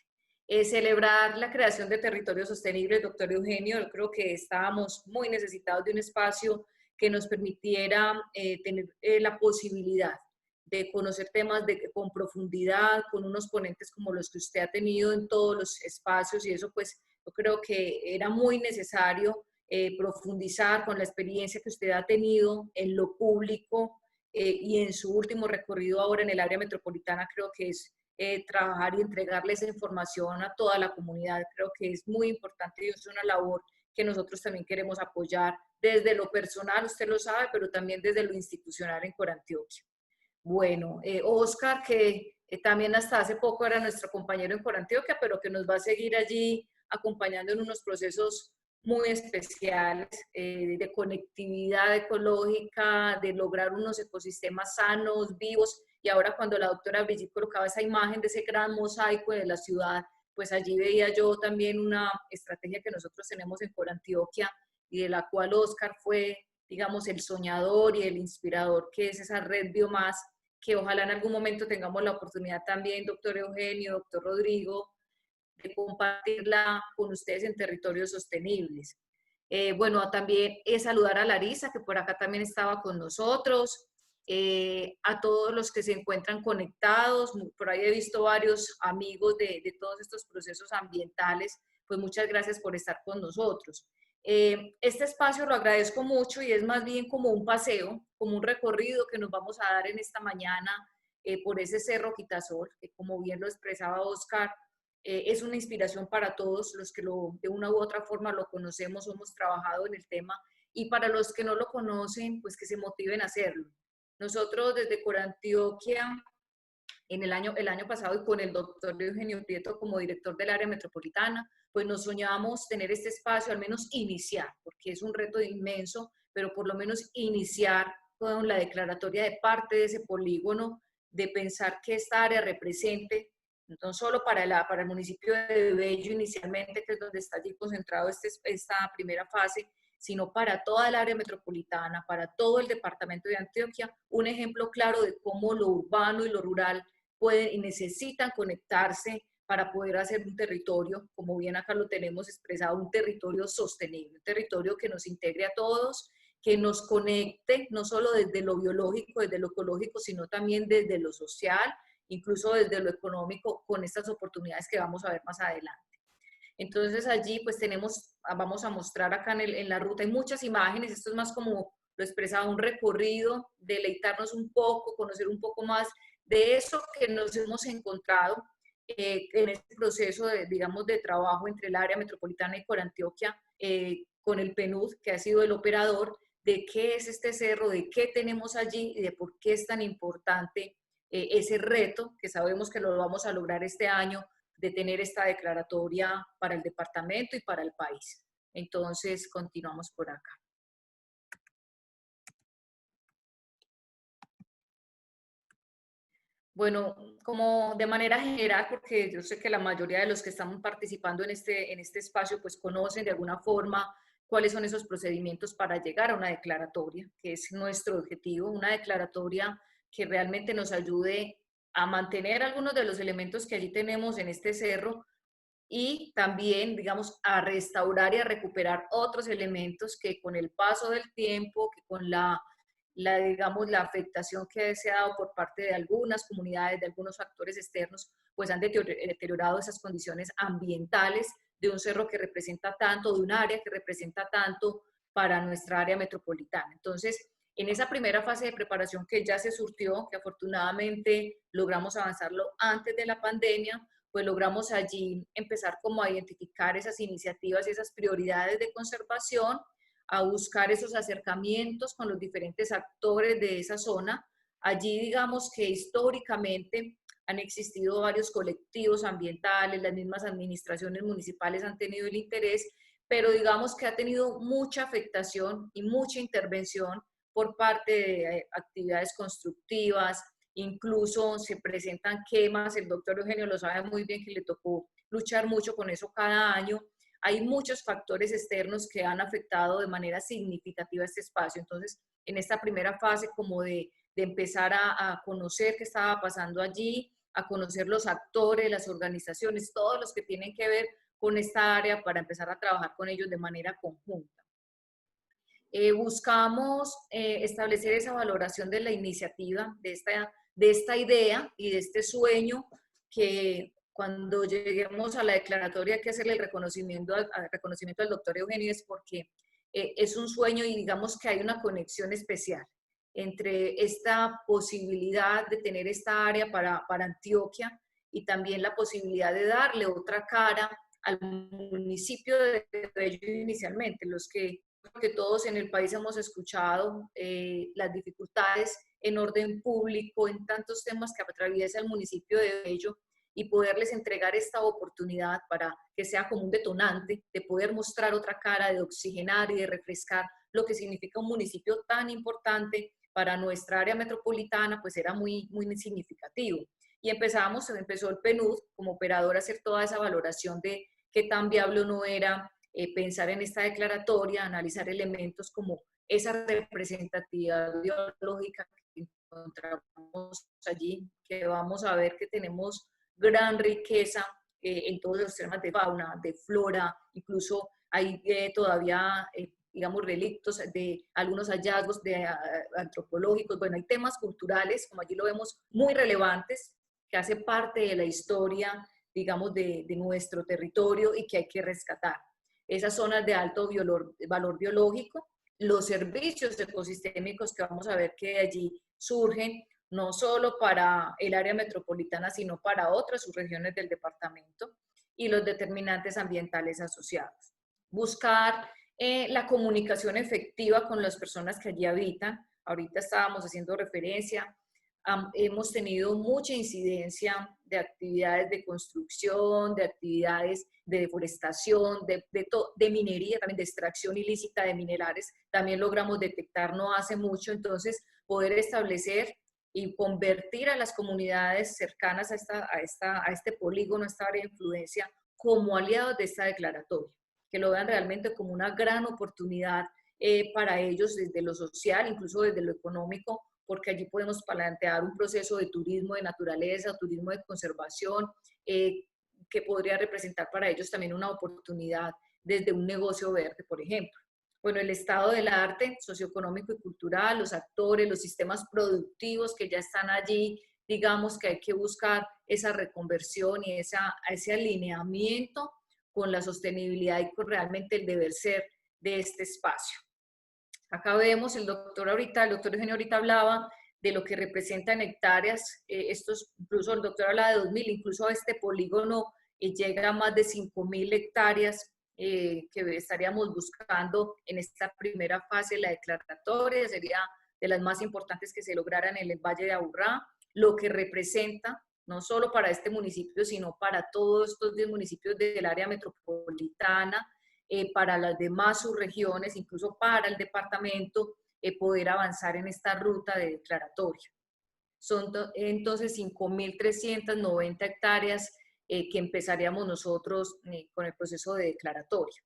Celebrar la creación de territorio sostenible, doctor Eugenio, yo creo que estábamos muy necesitados de un espacio que nos permitiera tener la posibilidad de conocer temas con profundidad, con unos ponentes como los que usted ha tenido en todos los espacios y eso pues yo creo que era muy necesario profundizar con la experiencia que usted ha tenido en lo público y en su último recorrido ahora en el área metropolitana, creo que es trabajar y entregarle esa información a toda la comunidad. Creo que es muy importante y es una labor que nosotros también queremos apoyar desde lo personal, usted lo sabe, pero también desde lo institucional en Corantioquia. Bueno, Oscar, que también hasta hace poco era nuestro compañero en Corantioquia, pero que nos va a seguir allí acompañando en unos procesos muy especiales de conectividad ecológica, de lograr unos ecosistemas sanos, vivos, y ahora cuando la doctora Brigitte colocaba esa imagen de ese gran mosaico de la ciudad, pues allí veía yo también una estrategia que nosotros tenemos en Corantioquia y de la cual Oscar fue, digamos, el soñador y el inspirador, que es esa red Biomás, que ojalá en algún momento tengamos la oportunidad también, doctor Eugenio, doctor Rodrigo, de compartirla con ustedes en territorios sostenibles. Bueno, también saludar a Larisa, que por acá también estaba con nosotros, a todos los que se encuentran conectados, por ahí he visto varios amigos de todos estos procesos ambientales, pues muchas gracias por estar con nosotros. Este espacio lo agradezco mucho y es más bien como un paseo, como un recorrido que nos vamos a dar en esta mañana por ese Cerro Quitasol, que como bien lo expresaba Oscar, es una inspiración para todos los que de una u otra forma lo conocemos, hemos trabajado en el tema, y para los que no lo conocen, pues que se motiven a hacerlo. Nosotros desde Corantioquia, el año pasado, y con el doctor Eugenio Prieto como director del área metropolitana, pues nos soñamos tener este espacio, al menos iniciar, porque es un reto inmenso, pero por lo menos iniciar con la declaratoria de parte de ese polígono, de pensar que esta área represente no solo para el municipio de Bello inicialmente, que es donde está allí concentrado esta primera fase, sino para toda el área metropolitana, para todo el departamento de Antioquia, un ejemplo claro de cómo lo urbano y lo rural pueden y necesitan conectarse para poder hacer un territorio, como bien acá lo tenemos expresado, un territorio sostenible, un territorio que nos integre a todos, que nos conecte, no solo desde lo biológico, desde lo ecológico, sino también desde lo social, incluso desde lo económico, con estas oportunidades que vamos a ver más adelante. Entonces allí pues vamos a mostrar acá en la ruta, hay muchas imágenes, esto es más como lo expresaba, un recorrido, deleitarnos un poco, conocer un poco más de eso que nos hemos encontrado en este proceso de, digamos, de trabajo entre el área metropolitana y Corantioquia con el PNUD, que ha sido el operador, de qué es este cerro, de qué tenemos allí y de por qué es tan importante ese reto, que sabemos que lo vamos a lograr este año, de tener esta declaratoria para el departamento y para el país. Entonces, continuamos por acá. Bueno, como de manera general, porque yo sé que la mayoría de los que están participando en este espacio pues conocen de alguna forma cuáles son esos procedimientos para llegar a una declaratoria, que es nuestro objetivo, una declaratoria que realmente nos ayude a mantener algunos de los elementos que allí tenemos en este cerro y también, digamos, a restaurar y a recuperar otros elementos que con el paso del tiempo, que con digamos, la afectación que se ha dado por parte de algunas comunidades, de algunos factores externos, pues han deteriorado esas condiciones ambientales de un cerro que representa tanto, de un área que representa tanto para nuestra área metropolitana. Entonces, en esa primera fase de preparación que ya se surtió, que afortunadamente logramos avanzarlo antes de la pandemia, pues logramos allí empezar como a identificar esas iniciativas y esas prioridades de conservación, a buscar esos acercamientos con los diferentes actores de esa zona. Allí digamos que históricamente han existido varios colectivos ambientales, las mismas administraciones municipales han tenido el interés, pero digamos que ha tenido mucha afectación y mucha intervención por parte de actividades constructivas, incluso se presentan quemas, el doctor Eugenio lo sabe muy bien que le tocó luchar mucho con eso cada año. Hay muchos factores externos que han afectado de manera significativa este espacio. Entonces, en esta primera fase como de empezar a conocer qué estaba pasando allí, a conocer los actores, las organizaciones, todos los que tienen que ver con esta área para empezar a trabajar con ellos de manera conjunta. Buscamos establecer esa valoración de la iniciativa, de esta idea y de este sueño que cuando lleguemos a la declaratoria hay que hacerle el reconocimiento al doctor Eugenio, es porque es un sueño y digamos que hay una conexión especial entre esta posibilidad de tener esta área para Antioquia y también la posibilidad de darle otra cara al municipio de Bello inicialmente, los que todos en el país hemos escuchado las dificultades en orden público, en tantos temas que atraviesa el municipio de Bello, y poderles entregar esta oportunidad para que sea como un detonante de poder mostrar otra cara, de oxigenar y de refrescar lo que significa un municipio tan importante para nuestra área metropolitana, pues era muy, muy significativo. Y empezó el PNUD como operador a hacer toda esa valoración de qué tan viable o no era pensar en esta declaratoria, analizar elementos como esa representatividad biológica que encontramos allí, que vamos a ver que tenemos gran riqueza en todos los temas de fauna, de flora, incluso hay todavía, digamos, relictos de algunos hallazgos antropológicos, bueno, hay temas culturales, como allí lo vemos, muy relevantes, que hace parte de la historia, digamos, de nuestro territorio y que hay que rescatar. Esas zonas de alto valor biológico, los servicios ecosistémicos que vamos a ver que allí surgen, no solo para el área metropolitana, sino para otras subregiones del departamento, y los determinantes ambientales asociados. Buscar la comunicación efectiva con las personas que allí habitan. Ahorita estábamos haciendo referencia, hemos tenido mucha incidencia de actividades de construcción, de actividades de deforestación, de minería, también de extracción ilícita de minerales, también logramos detectar no hace mucho, entonces poder establecer y convertir a las comunidades cercanas a este polígono, a esta área de influencia, como aliados de esta declaratoria, que lo vean realmente como una gran oportunidad para ellos desde lo social, incluso desde lo económico, porque allí podemos plantear un proceso de turismo de naturaleza, turismo de conservación, que podría representar para ellos también una oportunidad desde un negocio verde, por ejemplo. Bueno, el estado del arte socioeconómico y cultural, los actores, los sistemas productivos que ya están allí, digamos que hay que buscar esa reconversión y ese alineamiento con la sostenibilidad y con realmente el deber ser de este espacio. Acá vemos, el doctor Eugenio ahorita hablaba de lo que representa en hectáreas, incluso el doctor habla de 2.000, incluso este polígono llega a más de 5.000 hectáreas que estaríamos buscando en esta primera fase de la declaratoria, sería de las más importantes que se lograran en el Valle de Aburrá, lo que representa no solo para este municipio, sino para todos estos 10 municipios del área metropolitana, para las demás subregiones, incluso para el departamento, poder avanzar en esta ruta de declaratoria. Son entonces 5.390 hectáreas que empezaríamos nosotros con el proceso de declaratoria.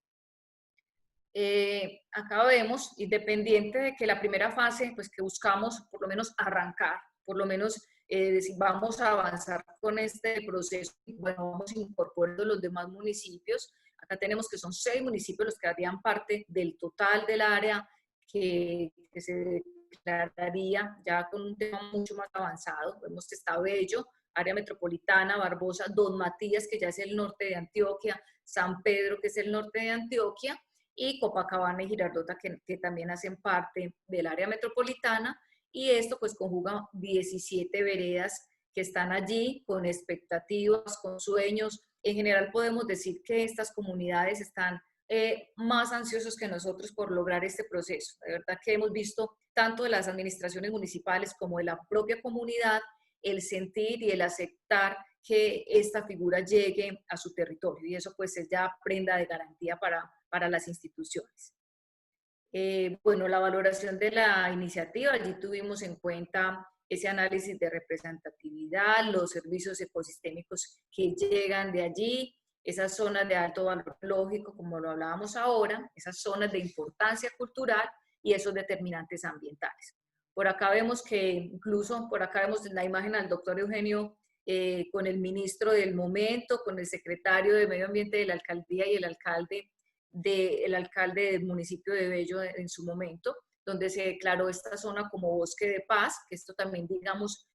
Acá vemos, independiente de que la primera fase, pues que buscamos por lo menos arrancar, por lo menos decir, vamos a avanzar con este proceso, bueno, vamos incorporando los demás municipios. Acá tenemos que son 6 municipios los que harían parte del total del área que se declararía ya con un tema mucho más avanzado. Vemos que está Bello, área metropolitana, Barbosa, Don Matías, que ya es el norte de Antioquia, San Pedro, que es el norte de Antioquia, y Copacabana y Girardota, que también hacen parte del área metropolitana, y esto pues conjuga 17 veredas que están allí con expectativas, con sueños. En general podemos decir que estas comunidades están más ansiosos que nosotros por lograr este proceso. De verdad que hemos visto tanto de las administraciones municipales como de la propia comunidad el sentir y el aceptar que esta figura llegue a su territorio, y eso pues es ya prenda de garantía para las instituciones. Bueno, la valoración de la iniciativa, allí tuvimos en cuenta ese análisis de representatividad, los servicios ecosistémicos que llegan de allí, esas zonas de alto valor lógico, como lo hablábamos ahora, esas zonas de importancia cultural y esos determinantes ambientales. Por acá vemos que incluso, por acá vemos la imagen al doctor Eugenio con el ministro del momento, con el secretario de Medio Ambiente de la alcaldía y el alcalde del municipio de Bello en su momento, donde se declaró esta zona como bosque de paz, que esto también, digamos,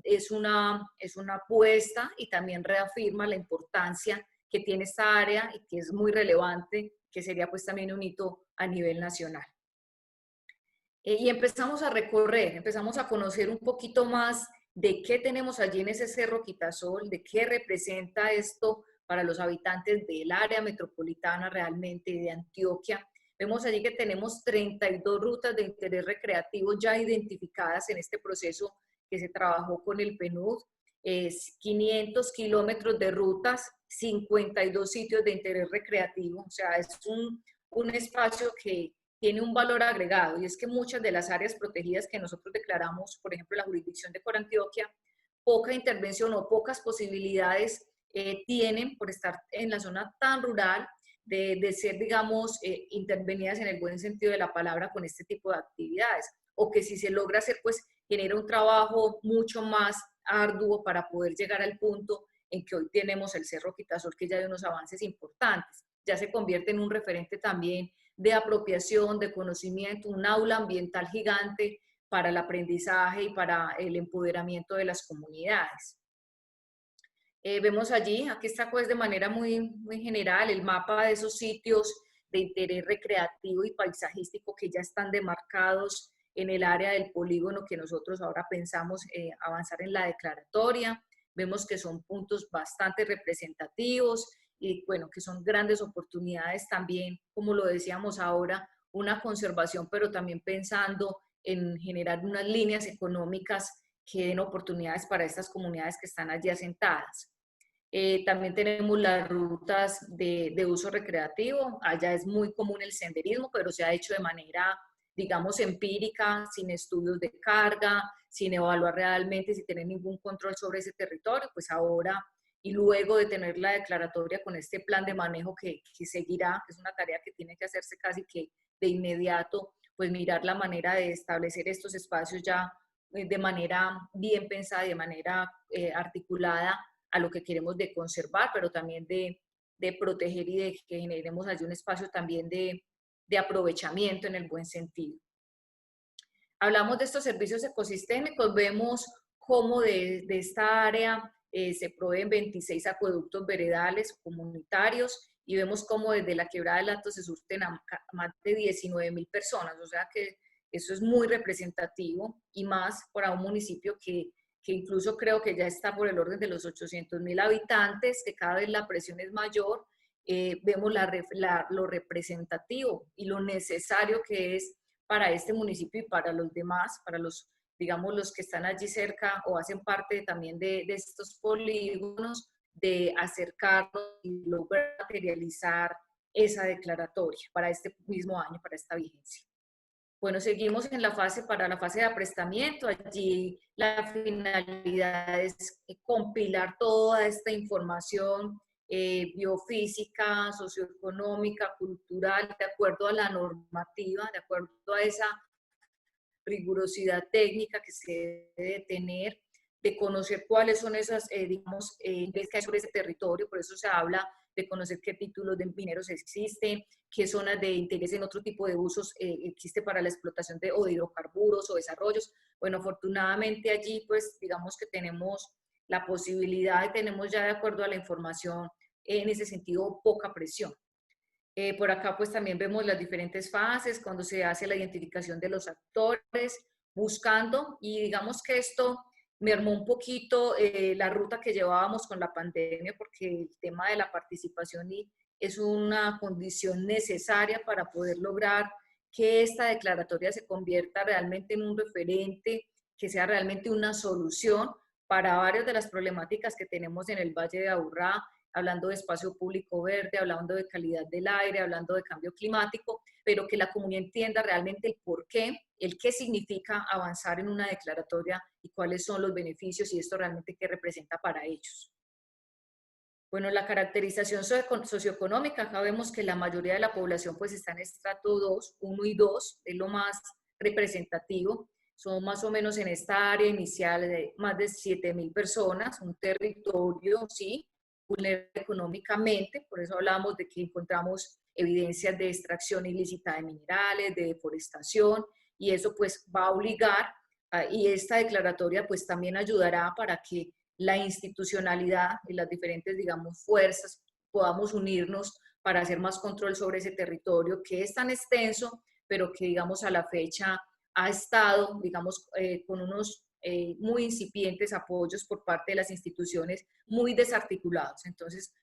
es una apuesta y también reafirma la importancia que tiene esta área y que es muy relevante, que sería pues también un hito a nivel nacional. Y empezamos a recorrer, empezamos a conocer un poquito más de qué tenemos allí en ese Cerro Quitasol, de qué representa esto para los habitantes del área metropolitana realmente de Antioquia. Vemos allí que tenemos 32 rutas de interés recreativo ya identificadas en este proceso que se trabajó con el PNUD, 500 kilómetros de rutas, 52 sitios de interés recreativo, o sea, es un espacio que tiene un valor agregado, y es que muchas de las áreas protegidas que nosotros declaramos, por ejemplo, la jurisdicción de Corantioquia, poca intervención o pocas posibilidades tienen por estar en la zona tan rural de ser, digamos, intervenidas en el buen sentido de la palabra con este tipo de actividades, o que si se logra hacer, pues genera un trabajo mucho más arduo para poder llegar al punto en que hoy tenemos el Cerro Quitasol, que ya hay unos avances importantes, ya se convierte en un referente también de apropiación, de conocimiento, un aula ambiental gigante para el aprendizaje y para el empoderamiento de las comunidades. Vemos allí, aquí está pues de manera muy general el mapa de esos sitios de interés recreativo y paisajístico que ya están demarcados en el área del polígono que nosotros ahora pensamos avanzar en la declaratoria. Vemos que son puntos bastante representativos y bueno, que son grandes oportunidades también, como lo decíamos ahora, una conservación, pero también pensando en generar unas líneas económicas que den oportunidades para estas comunidades que están allí asentadas. También tenemos las rutas de uso recreativo, allá es muy común el senderismo, pero se ha hecho de manera, digamos, empírica, sin estudios de carga, sin evaluar realmente, sin tener ningún control sobre ese territorio, pues ahora y luego de tener la declaratoria con este plan de manejo que seguirá, que es una tarea que tiene que hacerse casi que de inmediato, pues mirar la manera de establecer estos espacios ya de manera bien pensada y de manera articulada a lo que queremos de conservar, pero también de proteger y de que generemos allí un espacio también de aprovechamiento en el buen sentido. Hablamos de estos servicios ecosistémicos, vemos cómo de esta área se proveen 26 acueductos veredales comunitarios y vemos cómo desde la Quebrada del Hato se surten a más de 19.000 personas, o sea que eso es muy representativo y más para un municipio que incluso creo que ya está por el orden de los 800.000 habitantes, que cada vez la presión es mayor. Vemos lo representativo y lo necesario que es para este municipio y para los demás, para los, digamos, los que están allí cerca o hacen parte también de estos polígonos, de acercarnos y lograr materializar esa declaratoria para este mismo año, para esta vigencia. Bueno, seguimos en la fase de aprestamiento. Allí la finalidad es compilar toda esta información biofísica, socioeconómica, cultural, de acuerdo a la normativa, de acuerdo a esa rigurosidad técnica que se debe tener, de conocer cuáles son esas, digamos, intereses que hay sobre ese territorio. Por eso se habla de conocer qué títulos de mineros existen, qué zonas de interés en otro tipo de usos existe para la explotación de hidrocarburos o desarrollos. Bueno, afortunadamente allí, pues, digamos que tenemos la posibilidad y tenemos ya, de acuerdo a la información, en ese sentido, poca presión. Por acá, pues, también vemos las diferentes fases, cuando se hace la identificación de los actores, buscando, y digamos que esto mermó un poquito la ruta que llevábamos con la pandemia, porque el tema de la participación es una condición necesaria para poder lograr que esta declaratoria se convierta realmente en un referente, que sea realmente una solución para varias de las problemáticas que tenemos en el Valle de Aburrá, hablando de espacio público verde, hablando de calidad del aire, hablando de cambio climático, pero que la comunidad entienda realmente el por qué, el qué significa avanzar en una declaratoria y cuáles son los beneficios y esto realmente qué representa para ellos. Bueno, la caracterización socioeconómica, acá vemos que la mayoría de la población pues está en estrato 2, 1 y 2, es lo más representativo. Son más o menos en esta área inicial de más de 7.000 personas, un territorio, sí, vulnerable económicamente, por eso hablamos de que encontramos evidencias de extracción ilícita de minerales, de deforestación, y eso pues va a obligar, y esta declaratoria pues también ayudará para que la institucionalidad y las diferentes, digamos, fuerzas podamos unirnos para hacer más control sobre ese territorio que es tan extenso, pero que, digamos, a la fecha ha estado, digamos, con unos muy incipientes apoyos por parte de las instituciones, muy desarticulados. Entonces,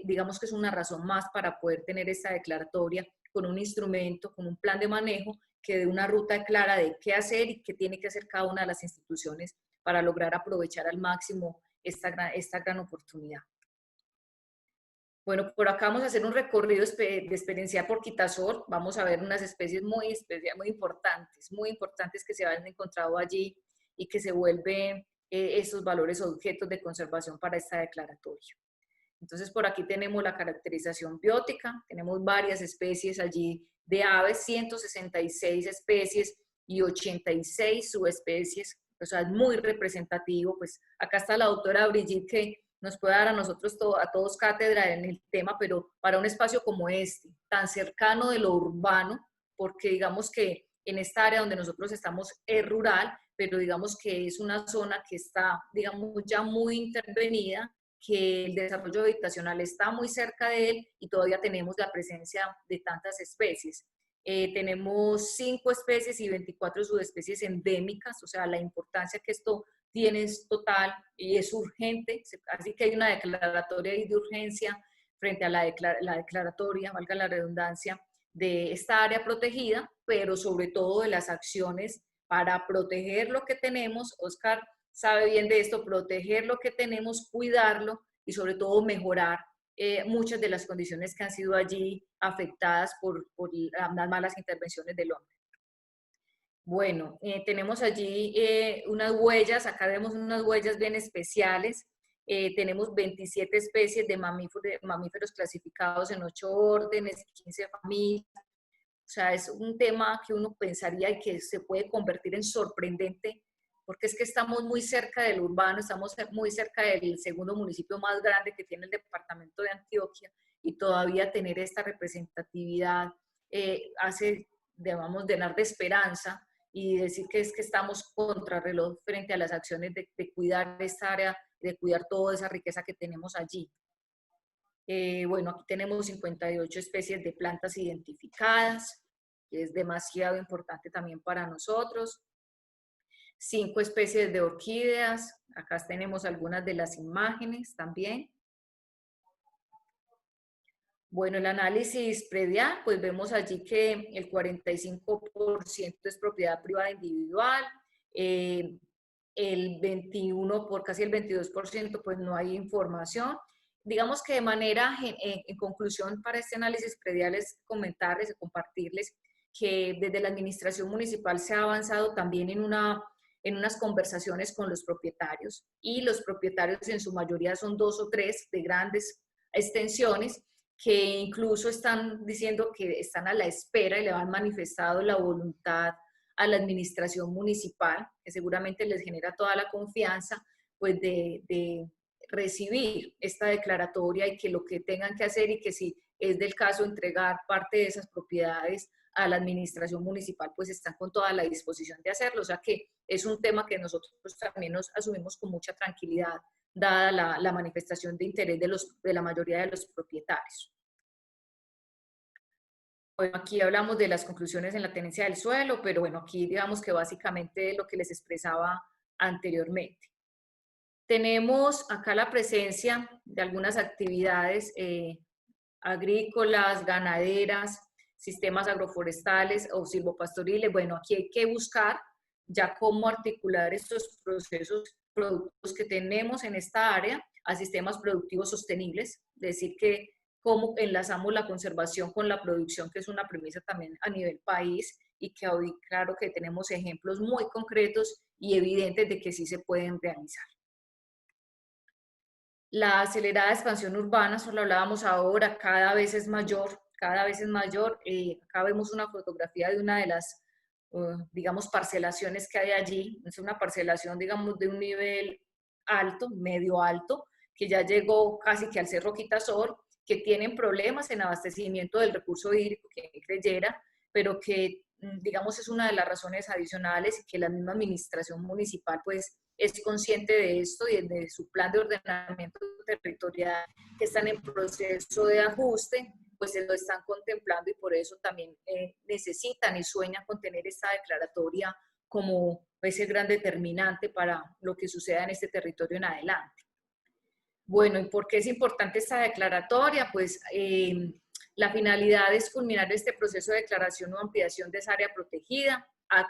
digamos que es una razón más para poder tener esta declaratoria con un instrumento, con un plan de manejo que dé una ruta clara de qué hacer y qué tiene que hacer cada una de las instituciones para lograr aprovechar al máximo esta gran oportunidad. Bueno, por acá vamos a hacer un recorrido de experiencia por Quitasol. Vamos a ver unas especies muy importantes que se han encontrado allí y que se vuelven estos valores o objetos de conservación para esta declaratoria. Entonces, por aquí tenemos la caracterización biótica, tenemos varias especies allí de aves, 166 especies y 86 subespecies, o sea, es muy representativo. Pues acá está la doctora Brigitte que nos puede dar a nosotros, a todos cátedra en el tema, pero para un espacio como este, tan cercano de lo urbano, porque digamos que en esta área donde nosotros estamos es rural, pero digamos que es una zona que está, digamos, ya muy intervenida, que el desarrollo habitacional está muy cerca de él y todavía tenemos la presencia de tantas especies. Tenemos 5 especies y 24 subespecies endémicas, o sea, la importancia que esto tiene es total y es urgente, así que hay una declaratoria de urgencia frente a la declaratoria, valga la redundancia, de esta área protegida, pero sobre todo de las acciones para proteger lo que tenemos. Oscar sabe bien de esto, proteger lo que tenemos, cuidarlo y sobre todo mejorar muchas de las condiciones que han sido allí afectadas por las malas intervenciones del hombre. Bueno, tenemos allí unas huellas, acá vemos unas huellas bien especiales. Tenemos 27 especies de mamíferos clasificados en 8 órdenes, 15 familias. O sea, es un tema que uno pensaría y que se puede convertir en sorprendente, porque es que estamos muy cerca del urbano, estamos muy cerca del segundo municipio más grande que tiene el departamento de Antioquia, y todavía tener esta representatividad hace, digamos, llenar de esperanza y decir que es que estamos contrarreloj frente a las acciones de cuidar esta área, de cuidar toda esa riqueza que tenemos allí. Bueno, aquí tenemos 58 especies de plantas identificadas, que es demasiado importante también para nosotros. 5 especies de orquídeas, acá tenemos algunas de las imágenes también. Bueno, el análisis predial, pues vemos allí que el 45% es propiedad privada individual, el 21%, por casi el 22%, pues no hay información. Digamos que de manera, en conclusión para este análisis predial es comentarles, compartirles que desde la administración municipal se ha avanzado también en unas conversaciones con los propietarios, y los propietarios en su mayoría son 2 o 3 de grandes extensiones, que incluso están diciendo que están a la espera y le han manifestado la voluntad a la administración municipal, que seguramente les genera toda la confianza, pues de recibir esta declaratoria, y que lo que tengan que hacer, y que si es del caso entregar parte de esas propiedades a la administración municipal, pues están con toda la disposición de hacerlo. O sea que es un tema que nosotros también nos asumimos con mucha tranquilidad, dada la manifestación de interés de la mayoría de los propietarios. Bueno, aquí hablamos de las conclusiones en la tenencia del suelo, pero bueno, aquí digamos que básicamente lo que les expresaba anteriormente. Tenemos acá la presencia de algunas actividades agrícolas, ganaderas, sistemas agroforestales o silvopastoriles. Bueno, aquí hay que buscar ya cómo articular estos procesos productivos que tenemos en esta área a sistemas productivos sostenibles, es decir, que cómo enlazamos la conservación con la producción, que es una premisa también a nivel país, y que hoy claro que tenemos ejemplos muy concretos y evidentes de que sí se pueden realizar. La acelerada expansión urbana, solo hablábamos ahora, cada vez es mayor, cada vez es mayor. Acá vemos una fotografía de una de las, digamos, parcelaciones que hay allí. Es una parcelación, digamos, de un nivel alto, medio alto, que ya llegó casi que al Cerro Quitasol, que tienen problemas en abastecimiento del recurso hídrico, que creyera, pero que, digamos, es una de las razones adicionales, y que la misma administración municipal, pues, es consciente de esto, y de su plan de ordenamiento territorial, que están en proceso de ajuste, pues se lo están contemplando, y por eso también necesitan y sueñan con tener esta declaratoria como ese gran determinante para lo que suceda en este territorio en adelante. Bueno, ¿y por qué es importante esta declaratoria? Pues la finalidad es culminar este proceso de declaración o ampliación de esa área protegida.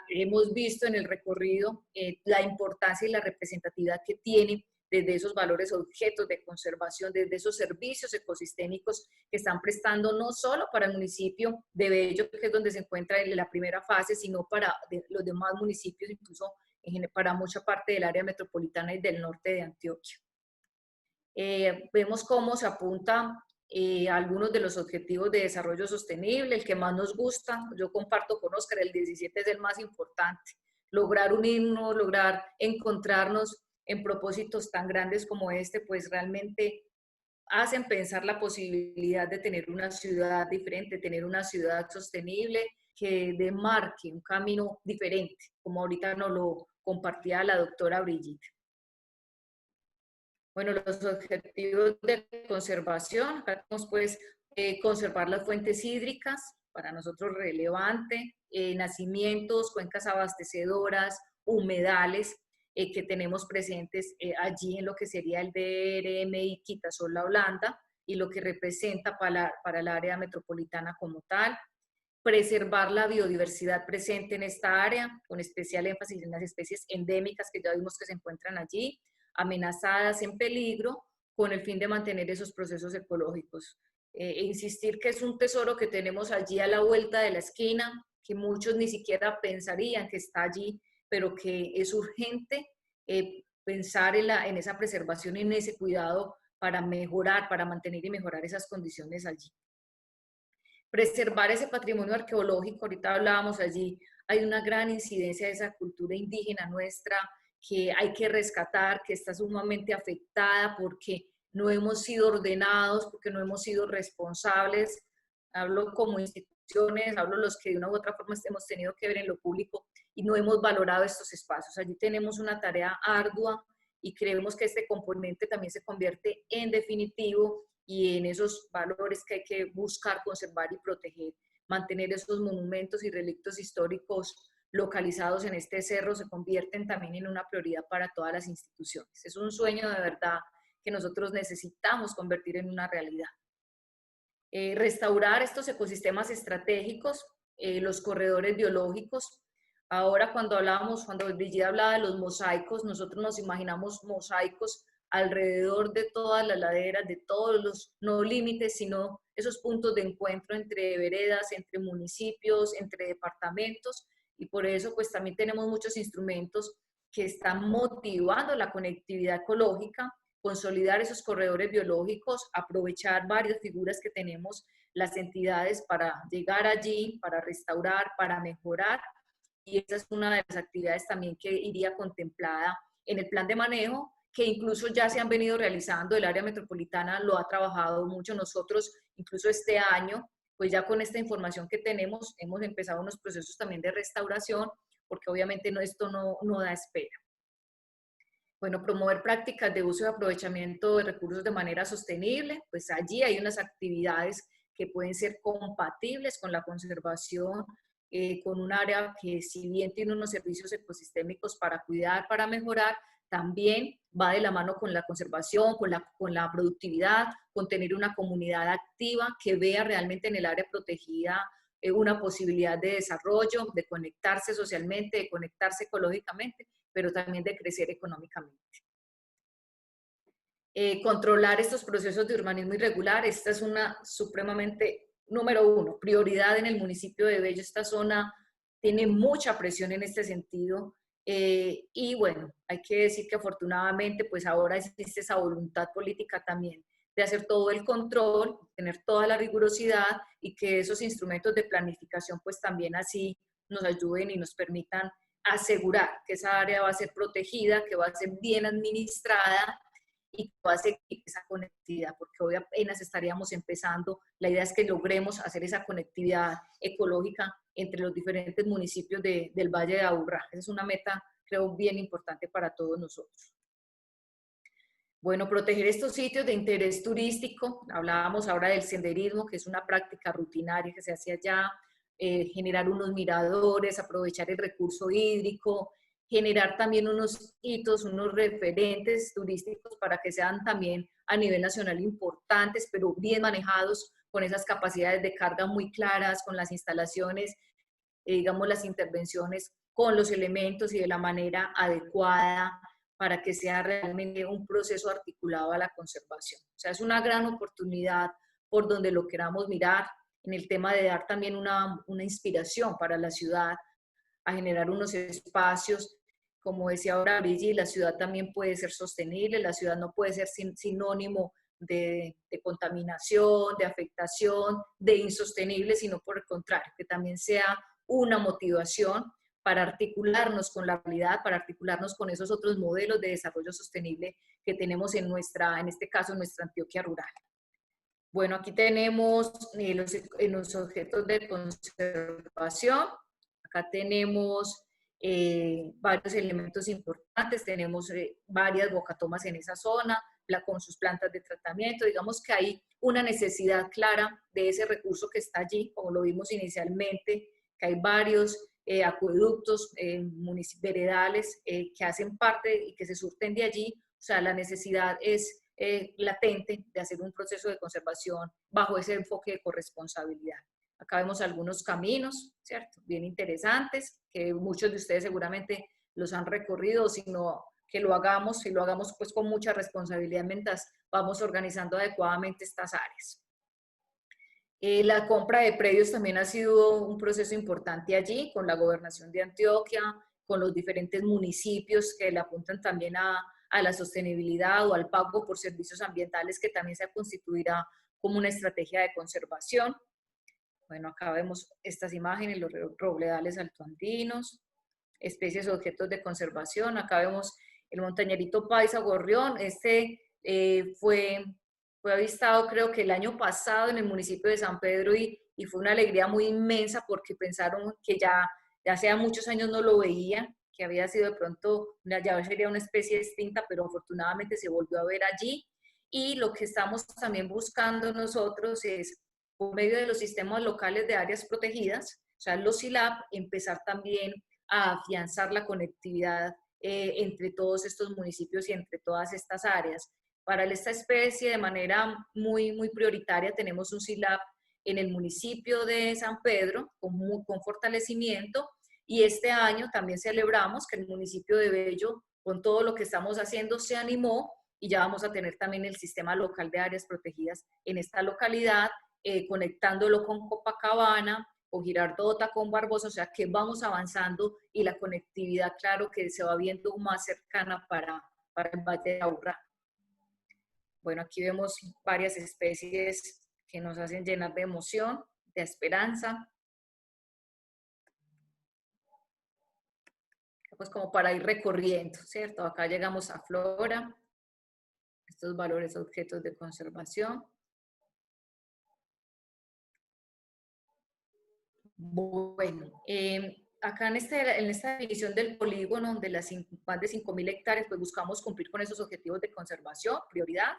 Hemos visto en el recorrido la importancia y la representatividad que tiene desde esos valores objetos de conservación, desde esos servicios ecosistémicos que están prestando no solo para el municipio de Bello, que es donde se encuentra en la primera fase, sino para los demás municipios, incluso para mucha parte del área metropolitana y del norte de Antioquia. Vemos cómo se apunta algunos de los objetivos de desarrollo sostenible. El que más nos gusta, yo comparto con Oscar, el 17 es el más importante. Lograr unirnos, lograr encontrarnos en propósitos tan grandes como este, pues realmente hacen pensar la posibilidad de tener una ciudad diferente, tener una ciudad sostenible que demarque un camino diferente, como ahorita nos lo compartía la doctora Brigitte. Bueno, los objetivos de conservación, acá tenemos pues conservar las fuentes hídricas, para nosotros relevante, nacimientos, cuencas abastecedoras, humedales que tenemos presentes allí en lo que sería el DRM y Quitasol La Holanda, y lo que representa para el área metropolitana como tal. Preservar la biodiversidad presente en esta área, con especial énfasis en las especies endémicas que ya vimos que se encuentran allí, amenazadas, en peligro, con el fin de mantener esos procesos ecológicos. Insistir que es un tesoro que tenemos allí a la vuelta de la esquina, que muchos ni siquiera pensarían que está allí, pero que es urgente pensar en esa preservación y en ese cuidado para mejorar, para mantener y mejorar esas condiciones allí. Preservar ese patrimonio arqueológico, ahorita hablábamos allí, hay una gran incidencia de esa cultura indígena nuestra, que hay que rescatar, que está sumamente afectada porque no hemos sido ordenados, porque no hemos sido responsables. Hablo como instituciones, hablo los que de una u otra forma hemos tenido que ver en lo público y no hemos valorado estos espacios. Allí tenemos una tarea ardua y creemos que este componente también se convierte en definitivo y en esos valores que hay que buscar, conservar y proteger. Mantener esos monumentos y relictos históricos localizados en este cerro se convierten también en una prioridad para todas las instituciones. Es un sueño de verdad que nosotros necesitamos convertir en una realidad. Restaurar estos ecosistemas estratégicos, los corredores biológicos. Ahora cuando Brigida hablaba de los mosaicos, nosotros nos imaginamos mosaicos alrededor de todas las laderas, de todos los, no límites, sino esos puntos de encuentro entre veredas, entre municipios, entre departamentos, y por eso pues también tenemos muchos instrumentos que están motivando la conectividad ecológica, consolidar esos corredores biológicos, aprovechar varias figuras que tenemos las entidades para llegar allí, para restaurar, para mejorar, y esa es una de las actividades también que iría contemplada en el plan de manejo, que incluso ya se han venido realizando. El área metropolitana lo ha trabajado mucho. Nosotros, incluso este año, pues ya con esta información que tenemos, hemos empezado unos procesos también de restauración, porque obviamente esto no da espera. Bueno, promover prácticas de uso y aprovechamiento de recursos de manera sostenible, pues allí hay unas actividades que pueden ser compatibles con la conservación, con un área que si bien tiene unos servicios ecosistémicos para cuidar, para mejorar, también va de la mano con la conservación, con la productividad, con tener una comunidad activa que vea realmente en el área protegida una posibilidad de desarrollo, de conectarse socialmente, de conectarse ecológicamente, pero también de crecer económicamente. Controlar estos procesos de urbanismo irregular, esta es una supremamente, número uno, prioridad en el municipio de Bello. Esta zona tiene mucha presión en este sentido. Y bueno, hay que decir que afortunadamente pues ahora existe esa voluntad política también de hacer todo el control, tener toda la rigurosidad y que esos instrumentos de planificación pues también así nos ayuden y nos permitan asegurar que esa área va a ser protegida, que va a ser bien administrada y que va a seguir esa conectividad, porque hoy apenas estaríamos empezando. La idea es que logremos hacer esa conectividad ecológica entre los diferentes municipios del Valle de Aburrá. Esa es una meta, creo, bien importante para todos nosotros. Bueno, proteger estos sitios de interés turístico. Hablábamos ahora del senderismo, que es una práctica rutinaria que se hace allá. Generar unos miradores, aprovechar el recurso hídrico, generar también unos hitos, unos referentes turísticos para que sean también a nivel nacional importantes, pero bien manejados, con esas capacidades de carga muy claras, con las instalaciones, digamos las intervenciones con los elementos y de la manera adecuada para que sea realmente un proceso articulado a la conservación. O sea, es una gran oportunidad por donde lo queramos mirar, en el tema de dar también una inspiración para la ciudad, a generar unos espacios. Como decía ahora Brigitte, la ciudad también puede ser sostenible, la ciudad no puede ser sinónimo de contaminación, de afectación, de insostenible, sino por el contrario, que también sea una motivación para articularnos con la realidad, para articularnos con esos otros modelos de desarrollo sostenible que tenemos en este caso, en nuestra Antioquia rural. Bueno, aquí tenemos los objetos de conservación. Acá tenemos varios elementos importantes, tenemos varias bocatomas en esa zona, con sus plantas de tratamiento. Digamos que hay una necesidad clara de ese recurso que está allí, como lo vimos inicialmente, que hay varios acueductos, veredales que hacen parte y que se surten de allí. O sea, la necesidad es latente de hacer un proceso de conservación bajo ese enfoque de corresponsabilidad. Acá vemos algunos caminos, ¿cierto? Bien interesantes, que muchos de ustedes seguramente los han recorrido, sino que lo hagamos, y lo hagamos pues con mucha responsabilidad mientras vamos organizando adecuadamente estas áreas. La compra de predios también ha sido un proceso importante allí, con la Gobernación de Antioquia, con los diferentes municipios que le apuntan también a la sostenibilidad o al pago por servicios ambientales, que también se constituirá como una estrategia de conservación. Bueno, acá vemos estas imágenes, los robledales altoandinos. especies o objetos de conservación. Acá vemos el montañerito paisa gorrión. Fue avistado creo que el año pasado en el municipio de San Pedro y fue una alegría muy inmensa porque pensaron que ya hacía muchos años no lo veían, que había sido de pronto, ya sería una especie extinta, pero afortunadamente se volvió a ver allí. Y lo que estamos también buscando nosotros es, por medio de los sistemas locales de áreas protegidas, o sea, los SILAP, empezar también a afianzar la conectividad entre todos estos municipios y entre todas estas áreas. Para esta especie, de manera muy, muy prioritaria, tenemos un SILAP en el municipio de San Pedro con fortalecimiento, y este año también celebramos que el municipio de Bello, con todo lo que estamos haciendo, se animó y ya vamos a tener también el sistema local de áreas protegidas en esta localidad, conectándolo con Copacabana, con Girardota, con Barbosa, o sea que vamos avanzando y la conectividad, claro, que se va viendo más cercana para el Valle de Aburrá. Bueno, aquí vemos varias especies que nos hacen llenar de emoción, de esperanza. Pues como para ir recorriendo, ¿cierto? Acá llegamos a flora, estos valores objetos de conservación. Bueno, acá en esta división del polígono de las más de 5.000 hectáreas, pues buscamos cumplir con esos objetivos de conservación, prioridad,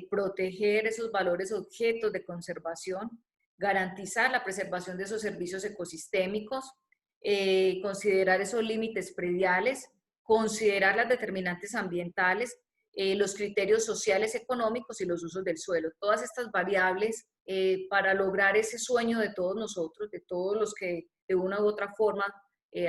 proteger esos valores objetos de conservación, garantizar la preservación de esos servicios ecosistémicos, considerar esos límites prediales, considerar las determinantes ambientales, los criterios sociales, económicos y los usos del suelo. Todas estas variables para lograr ese sueño de todos nosotros, de todos los que de una u otra forma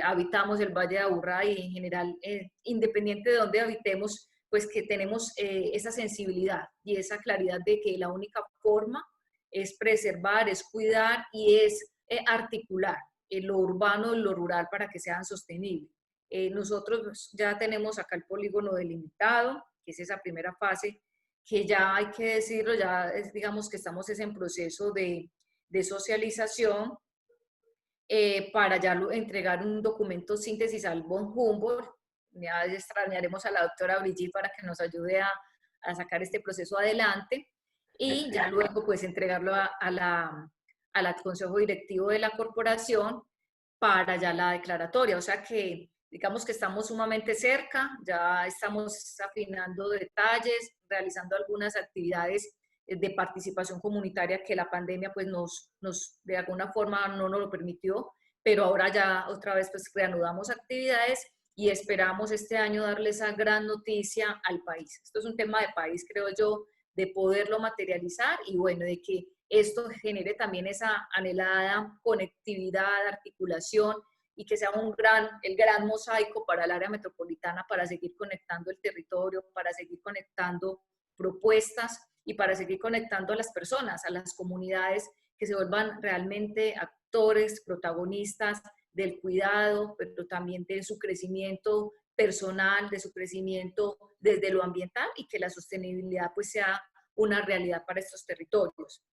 habitamos el Valle de Aburrá y en general, independiente de dónde habitemos, pues que tenemos esa sensibilidad y esa claridad de que la única forma es preservar, es cuidar y es articular lo urbano y lo rural para que sean sostenibles. Nosotros ya tenemos acá el polígono delimitado, que es esa primera fase, que ya hay que decirlo, ya digamos que estamos en proceso de socialización para ya entregar un documento síntesis al von Humboldt. Ya extrañaremos a la doctora Brigitte para que nos ayude a sacar este proceso adelante y ya luego pues entregarlo al Consejo Directivo de la Corporación para ya la declaratoria. O sea que digamos que estamos sumamente cerca, ya estamos afinando detalles, realizando algunas actividades de participación comunitaria que la pandemia pues nos de alguna forma no nos lo permitió, pero ahora ya otra vez pues reanudamos actividades y esperamos este año darle esa gran noticia al país. Esto es un tema de país, creo yo, de poderlo materializar y bueno, de que esto genere también esa anhelada conectividad, articulación y que sea el gran mosaico para el área metropolitana para seguir conectando el territorio, para seguir conectando propuestas y para seguir conectando a las personas, a las comunidades, que se vuelvan realmente actores, protagonistas del cuidado, pero también de su crecimiento personal, de su crecimiento desde lo ambiental y que la sostenibilidad pues sea una realidad para estos territorios.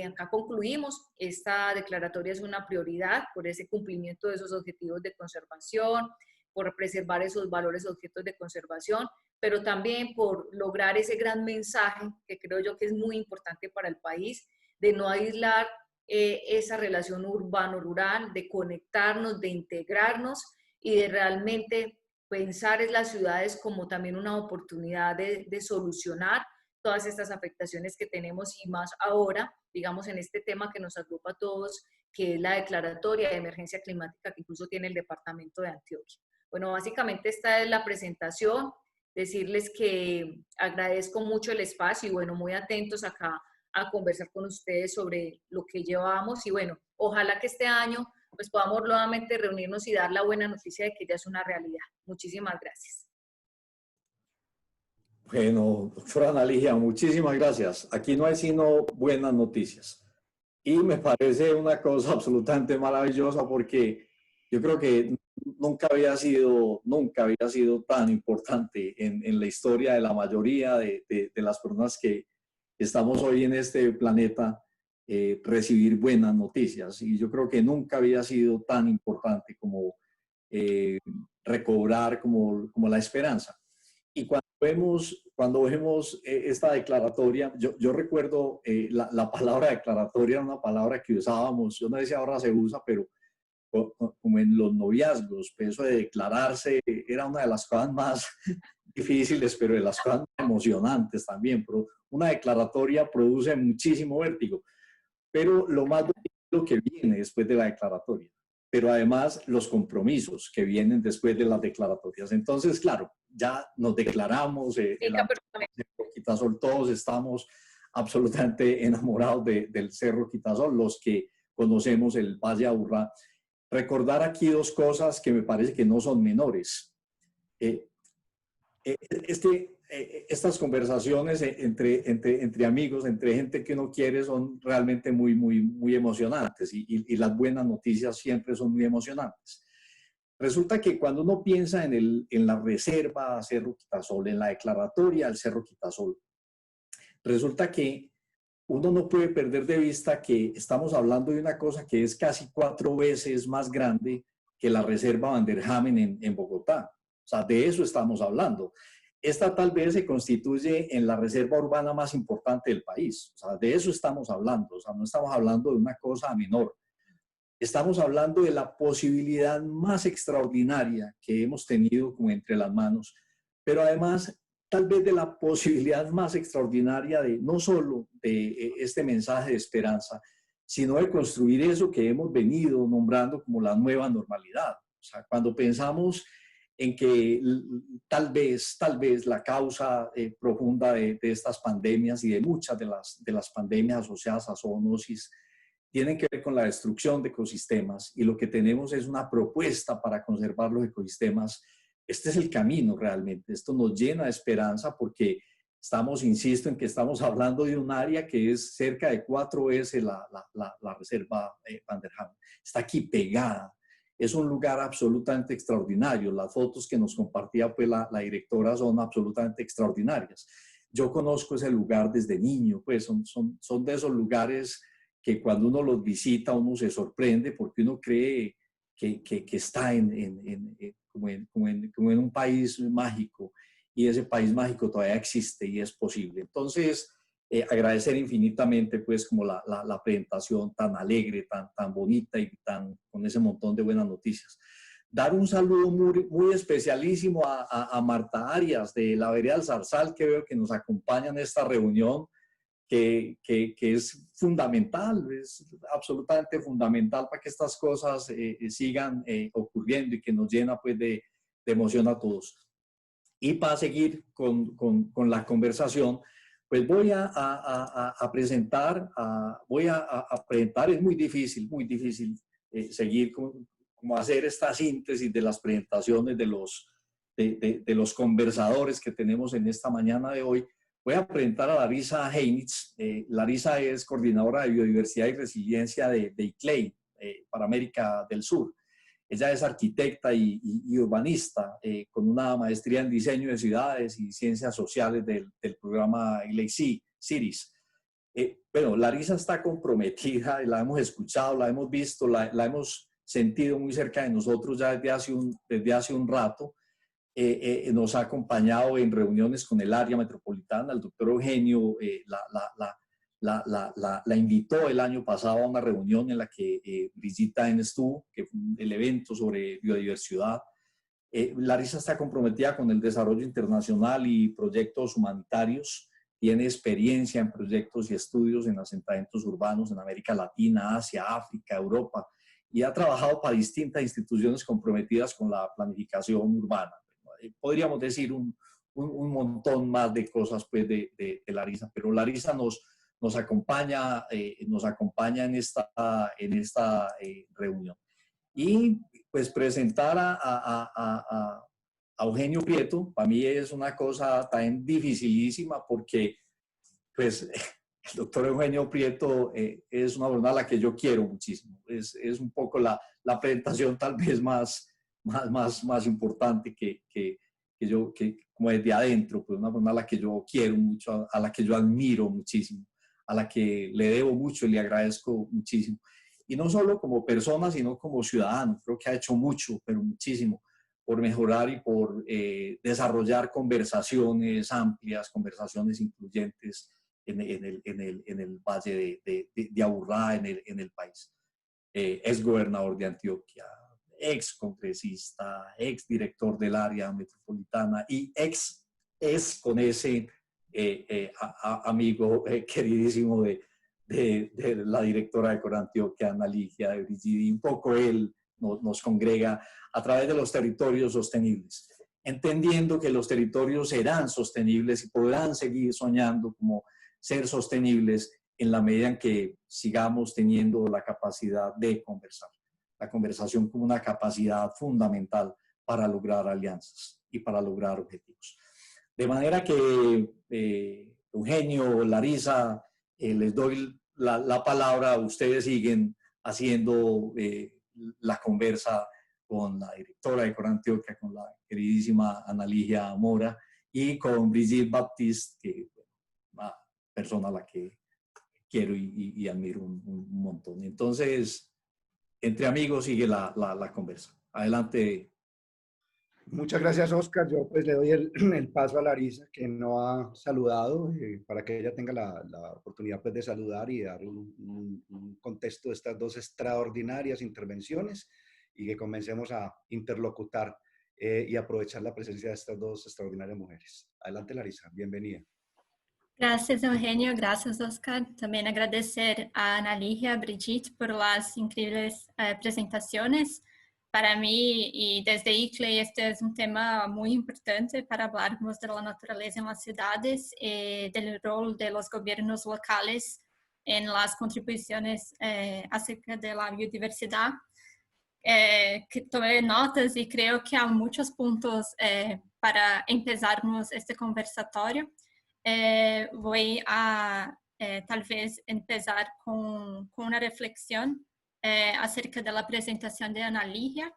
Acá concluimos, esta declaratoria es una prioridad por ese cumplimiento de esos objetivos de conservación, por preservar esos valores objetos de conservación, pero también por lograr ese gran mensaje que creo yo que es muy importante para el país, de no aislar esa relación urbano-rural, de conectarnos, de integrarnos y de realmente pensar en las ciudades como también una oportunidad de solucionar todas estas afectaciones que tenemos y más ahora, digamos, en este tema que nos agrupa a todos, que es la declaratoria de emergencia climática que incluso tiene el departamento de Antioquia. Bueno, básicamente esta es la presentación, decirles que agradezco mucho el espacio y bueno, muy atentos acá a conversar con ustedes sobre lo que llevamos y bueno, ojalá que este año pues podamos nuevamente reunirnos y dar la buena noticia de que ya es una realidad. Muchísimas gracias. Bueno, doctora Ana Ligia, muchísimas gracias. Aquí no hay sino buenas noticias. Y me parece una cosa absolutamente maravillosa porque yo creo que nunca había sido tan importante en la historia de la mayoría de las personas que estamos hoy en este planeta recibir buenas noticias. Y yo creo que nunca había sido tan importante como recobrar como la esperanza. Y cuando vemos esta declaratoria, yo recuerdo la palabra declaratoria era una palabra que usábamos, yo no sé si ahora se usa, pero como en los noviazgos, pues eso de declararse era una de las cosas más difíciles, pero de las cosas más emocionantes también. Pero una declaratoria produce muchísimo vértigo, pero lo más bonito es lo que viene después de la declaratoria, pero además los compromisos que vienen después de las declaratorias. Entonces, claro, ya nos declaramos, Quitasol, todos estamos absolutamente enamorados del Cerro Quitasol, los que conocemos el Valle de Aburrá. Recordar aquí dos cosas que me parece que no son menores. Estas conversaciones entre amigos, entre gente que uno quiere, son realmente muy emocionantes y las buenas noticias siempre son muy emocionantes. Resulta que cuando uno piensa en la reserva Cerro Quitasol, en la declaratoria del Cerro Quitasol, resulta que uno no puede perder de vista que estamos hablando de una cosa que es casi 4 veces más grande que la reserva Van der Hamen en Bogotá. O sea, de eso estamos hablando. Esta tal vez se constituye en la reserva urbana más importante del país. O sea, de eso estamos hablando. O sea, no estamos hablando de una cosa menor. Estamos hablando de la posibilidad más extraordinaria que hemos tenido como entre las manos, pero además tal vez de la posibilidad más extraordinaria de no solo de este mensaje de esperanza, sino de construir eso que hemos venido nombrando como la nueva normalidad. O sea, cuando pensamos en que tal vez la causa profunda de estas pandemias y de muchas de las pandemias asociadas a zoonosis tienen que ver con la destrucción de ecosistemas, y lo que tenemos es una propuesta para conservar los ecosistemas. Este es el camino realmente. Esto nos llena de esperanza porque insisto en que estamos hablando de un área que es cerca de 4 veces la reserva Van der Hamen. Está aquí pegada. Es un lugar absolutamente extraordinario. Las fotos que nos compartía pues, la directora son absolutamente extraordinarias. Yo conozco ese lugar desde niño, pues son de esos lugares que cuando uno los visita uno se sorprende porque uno cree que está como en un país mágico, y ese país mágico todavía existe y es posible. Entonces, agradecer infinitamente pues como la presentación tan alegre, tan bonita y con ese montón de buenas noticias. Dar un saludo muy especialísimo a Marta Arias de la Vereda del Zarzal, que veo que nos acompaña en esta reunión, que es fundamental, es absolutamente fundamental para que estas cosas sigan ocurriendo y que nos llena pues de emoción a todos. Y para seguir con la conversación, pues voy a presentar, es muy difícil seguir como hacer esta síntesis de las presentaciones de los conversadores que tenemos en esta mañana de hoy. Voy a presentar a Larisa Heinitz. Larisa es coordinadora de biodiversidad y resiliencia de ICLEI para América del Sur. Ella es arquitecta y urbanista con una maestría en diseño de ciudades y ciencias sociales del programa ICLEI Cities. Bueno, Larisa está comprometida, la hemos escuchado, la hemos visto, la hemos sentido muy cerca de nosotros ya desde hace un rato. Nos ha acompañado en reuniones con el área metropolitana. El doctor Eugenio la invitó el año pasado a una reunión en la que Brigitte estuvo, que fue el evento sobre biodiversidad. Larisa está comprometida con el desarrollo internacional y proyectos humanitarios. Tiene experiencia en proyectos y estudios en asentamientos urbanos en América Latina, Asia, África, Europa, y ha trabajado para distintas instituciones comprometidas con la planificación urbana. Podríamos decir un montón más de cosas pues, de Larisa, pero Larisa nos acompaña en esta reunión. Y pues presentar a Eugenio Prieto, para mí es una cosa también dificilísima porque pues el doctor Eugenio Prieto es una persona a la que yo quiero muchísimo. Es un poco la presentación tal vez más importante que como desde adentro, pues una persona a la que yo quiero mucho, a la que yo admiro muchísimo, a la que le debo mucho y le agradezco muchísimo. y no solo como persona, sino como ciudadano. Creo que ha hecho mucho, pero muchísimo, por mejorar y por desarrollar conversaciones amplias, conversaciones incluyentes en el Valle de Aburrá, en el país. Ex gobernador de Antioquia, ex congresista, ex director del área metropolitana y ex con ese amigo queridísimo de la directora de Corantioquia, Ana Ligia de Brigidi. Un poco él nos congrega a través de los territorios sostenibles, entendiendo que los territorios serán sostenibles y podrán seguir soñando como ser sostenibles en la medida en que sigamos teniendo la capacidad de conversar. La conversación como una capacidad fundamental para lograr alianzas y para lograr objetivos. De manera que, Eugenio, Larissa, les doy la palabra. Ustedes siguen haciendo la conversa con la directora de Corantioquia, con la queridísima Ana Ligia Mora, y con Brigitte Baptiste, que es una persona a la que quiero y admiro un montón. Entonces, entre amigos sigue la conversa. Adelante. Muchas gracias, Oscar. Yo pues le doy el paso a Larissa, que no ha saludado, para que ella tenga la oportunidad pues de saludar y dar un contexto de estas dos extraordinarias intervenciones y que comencemos a interlocutar y aprovechar la presencia de estas dos extraordinarias mujeres. Adelante, Larissa. Bienvenida. Gracias, Eugenio. Gracias, Oscar. También agradecer a Ana Ligia, a Brigitte por las increíbles presentaciones. Para mí y desde ICLEI este es un tema muy importante para hablarnos de la naturaleza en las ciudades y del rol de los gobiernos locales en las contribuciones acerca de la biodiversidad. Que tomé notas y creo que hay muchos puntos para empezarnos este conversatorio. Voy a tal vez empezar con una reflexión acerca de la presentación de Ana Ligia,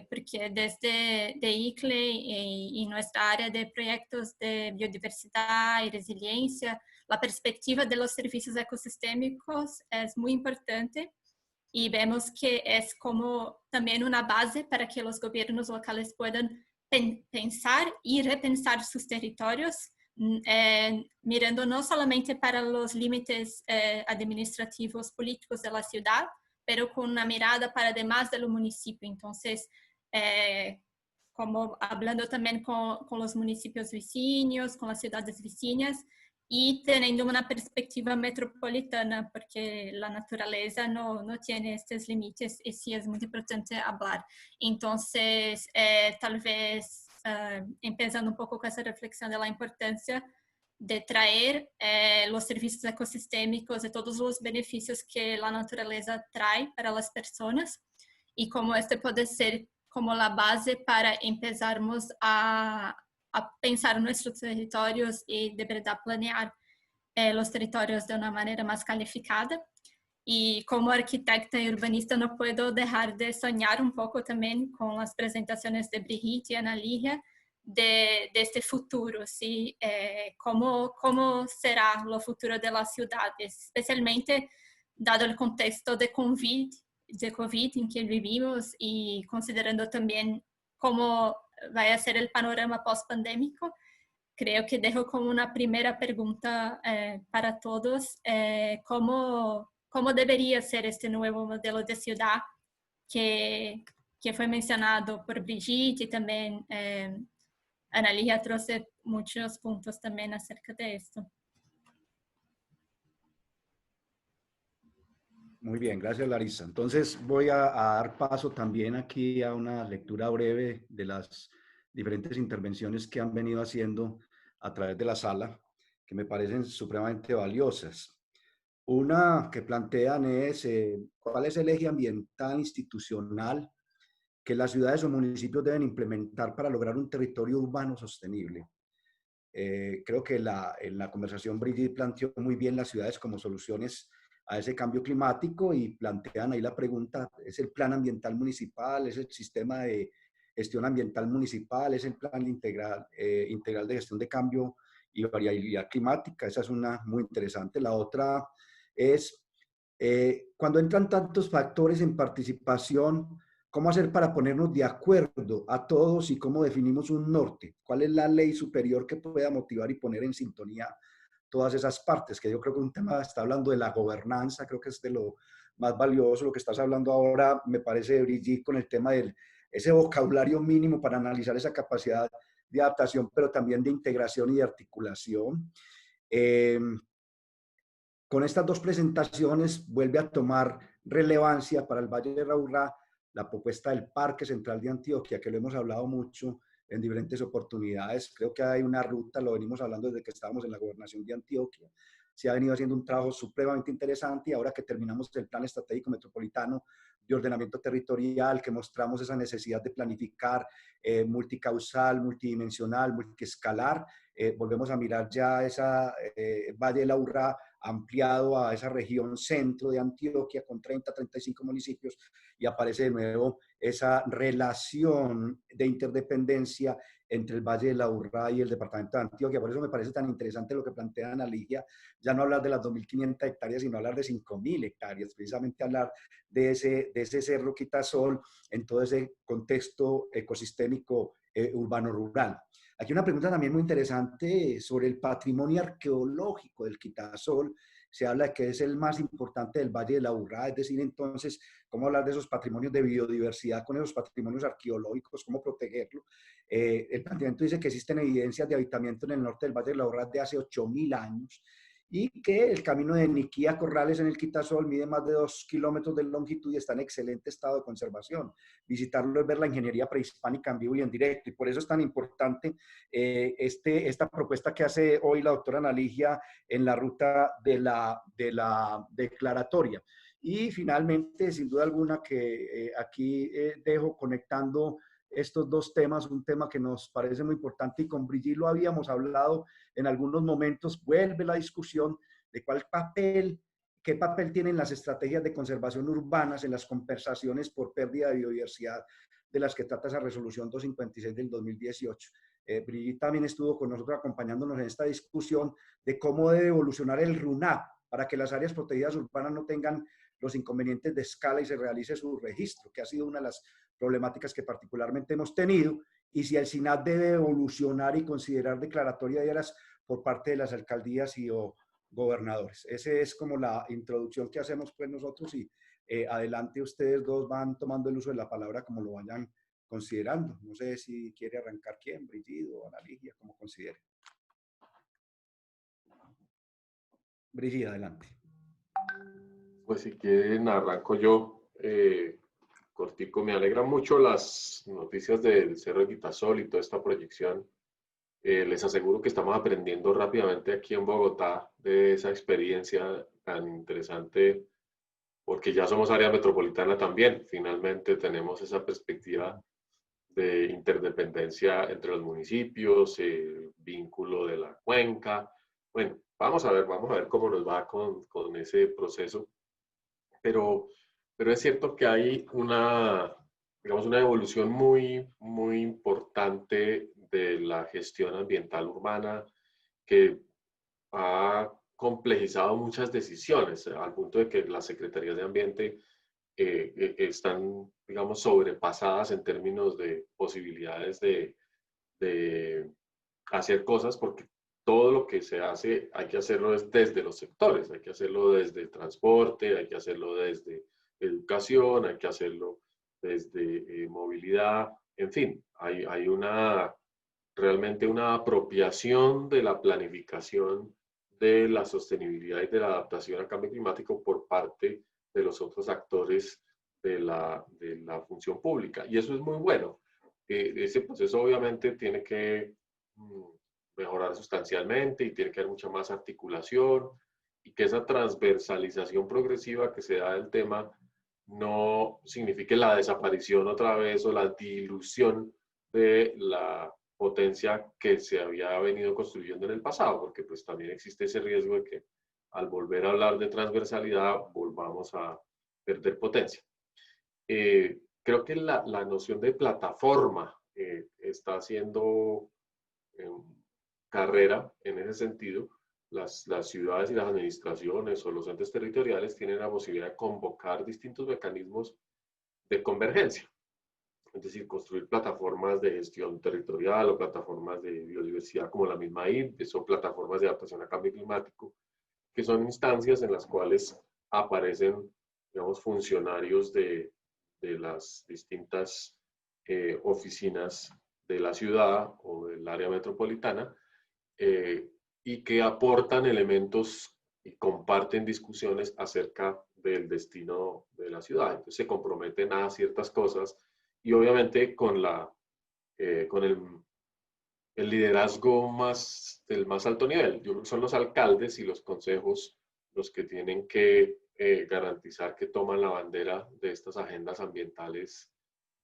porque desde ICLEI y nuestra área de proyectos de biodiversidad y resiliencia, la perspectiva de los servicios ecosistémicos es muy importante y vemos que es como también una base para que los gobiernos locales puedan pensar y repensar sus territorios, mirando no solamente para los límites administrativos políticos de la ciudad, pero con una mirada para además del municipio. Entonces, como hablando también con los municipios vecinos, con las ciudades vecinas, y teniendo una perspectiva metropolitana, porque la naturaleza no tiene estos límites y sí es muy importante hablar. Entonces, tal vez empezando un poco con esa reflexión de la importancia de traer los servicios ecosistémicos y todos los beneficios que la naturaleza trae para las personas y cómo este puede ser como la base para empezarmos a pensar nuestros territorios y de verdad planear los territorios de una manera más calificada. Y como arquitecta y urbanista no puedo dejar de soñar un poco también con las presentaciones de Brigitte y Ana Ligia de este futuro, ¿sí? ¿Cómo será lo futuro de las ciudades? Especialmente dado el contexto de COVID en que vivimos y considerando también cómo va a ser el panorama post-pandémico. Creo que dejo como una primera pregunta para todos, ¿cómo debería ser este nuevo modelo de ciudad que fue mencionado por Brigitte y también Ana Ligia trajo muchos puntos también acerca de esto? Muy bien, gracias, Larissa. Entonces voy a dar paso también aquí a una lectura breve de las diferentes intervenciones que han venido haciendo a través de la sala, que me parecen supremamente valiosas. Una que plantean es cuál es el eje ambiental institucional que las ciudades o municipios deben implementar para lograr un territorio urbano sostenible. Creo que en la conversación Brigitte planteó muy bien las ciudades como soluciones a ese cambio climático y plantean ahí la pregunta, ¿es el plan ambiental municipal? ¿Es el sistema de gestión ambiental municipal? ¿Es el plan integral de gestión de cambio y variabilidad climática? Esa es una muy interesante. La otra es Cuando entran tantos factores en participación, ¿cómo hacer para ponernos de acuerdo a todos y cómo definimos un norte? ¿Cuál es la ley superior que pueda motivar y poner en sintonía todas esas partes? Que yo creo que un tema está hablando de la gobernanza, creo que es de lo más valioso lo que estás hablando ahora, me parece, Brigitte, con el tema de ese vocabulario mínimo para analizar esa capacidad de adaptación, pero también de integración y de articulación. Con estas dos presentaciones vuelve a tomar relevancia para el Valle de Aburrá la propuesta del Parque Central de Antioquia, que lo hemos hablado mucho en diferentes oportunidades. Creo que hay una ruta, lo venimos hablando desde que estábamos en la gobernación de Antioquia. Se ha venido haciendo un trabajo supremamente interesante y ahora que terminamos el Plan Estratégico Metropolitano de Ordenamiento Territorial, que mostramos esa necesidad de planificar multicausal, multidimensional, multiescalar, volvemos a mirar ya esa Valle de Aburrá ampliado a esa región centro de Antioquia con 30, 35 municipios y aparece de nuevo esa relación de interdependencia entre el Valle de Aburrá y el departamento de Antioquia. Por eso me parece tan interesante lo que plantea Ana Ligia, ya no hablar de las 2.500 hectáreas, sino hablar de 5.000 hectáreas, precisamente hablar de ese cerro Quitasol en todo ese contexto ecosistémico urbano-rural. Aquí una pregunta también muy interesante sobre el patrimonio arqueológico del Quitasol. Se habla de que es el más importante del Valle de Aburrá, es decir, entonces, ¿cómo hablar de esos patrimonios de biodiversidad con esos patrimonios arqueológicos? ¿Cómo protegerlo? El planteamiento dice que existen evidencias de habitamiento en el norte del Valle de Aburrá de hace 8.000 años y que el camino de Niquí a Corrales en el Quitasol mide más de 2 kilómetros de longitud y está en excelente estado de conservación. Visitarlo es ver la ingeniería prehispánica en vivo y en directo, y por eso es tan importante esta propuesta que hace hoy la doctora Ana Ligia en la ruta de la declaratoria. Y finalmente, sin duda alguna, que aquí dejo conectando estos dos temas, un tema que nos parece muy importante y con Brigitte lo habíamos hablado en algunos momentos, vuelve la discusión de qué papel tienen las estrategias de conservación urbanas en las compensaciones por pérdida de biodiversidad de las que trata esa resolución 256 del 2018. Brigitte también estuvo con nosotros acompañándonos en esta discusión de cómo debe evolucionar el RUNAP para que las áreas protegidas urbanas no tengan los inconvenientes de escala y se realice su registro, que ha sido una de las problemáticas que particularmente hemos tenido, y si el SINAT debe evolucionar y considerar declaratoria de áreas por parte de las alcaldías y o gobernadores. Esa es como la introducción que hacemos pues nosotros y adelante ustedes dos van tomando el uso de la palabra como lo vayan considerando. No sé si quiere arrancar quién, Brigitte o Ana Ligia, como considere. Brigitte, adelante. Pues si quieren arranco yo. Cortico, me alegra mucho las noticias del Cerro de Quitasol y toda esta proyección. Les aseguro que estamos aprendiendo rápidamente aquí en Bogotá de esa experiencia tan interesante, porque ya somos área metropolitana también. Finalmente tenemos esa perspectiva de interdependencia entre los municipios, el vínculo de la cuenca. Bueno, vamos a ver cómo nos va con ese proceso. Pero es cierto que hay digamos, una evolución muy, muy importante de la gestión ambiental urbana que ha complejizado muchas decisiones, al punto de que las secretarías de ambiente están, digamos, sobrepasadas en términos de posibilidades de hacer cosas, porque todo lo que se hace hay que hacerlo desde los sectores, hay que hacerlo desde el transporte, hay que hacerlo desde educación, hay que hacerlo desde movilidad, en fin, hay realmente una apropiación de la planificación de la sostenibilidad y de la adaptación al cambio climático por parte de los otros actores de la función pública. Y eso es muy bueno. Ese proceso obviamente tiene que mejorar sustancialmente y tiene que haber mucha más articulación y que esa transversalización progresiva que se da del tema no signifique la desaparición otra vez o la dilución de la potencia que se había venido construyendo en el pasado, porque pues también existe ese riesgo de que al volver a hablar de transversalidad volvamos a perder potencia. Creo que la noción de plataforma está haciendo carrera en ese sentido. las ciudades y las administraciones o los entes territoriales tienen la posibilidad de convocar distintos mecanismos de convergencia. Es decir, construir plataformas de gestión territorial o plataformas de biodiversidad como la misma IDES o plataformas de adaptación al cambio climático, que son instancias en las cuales aparecen, digamos, funcionarios de las distintas oficinas de la ciudad o del área metropolitana y que aportan elementos y comparten discusiones acerca del destino de la ciudad. Entonces se comprometen a ciertas cosas y obviamente con el liderazgo del más alto nivel. Yo creo que son los alcaldes y los consejos los que tienen que garantizar que toman la bandera de estas agendas ambientales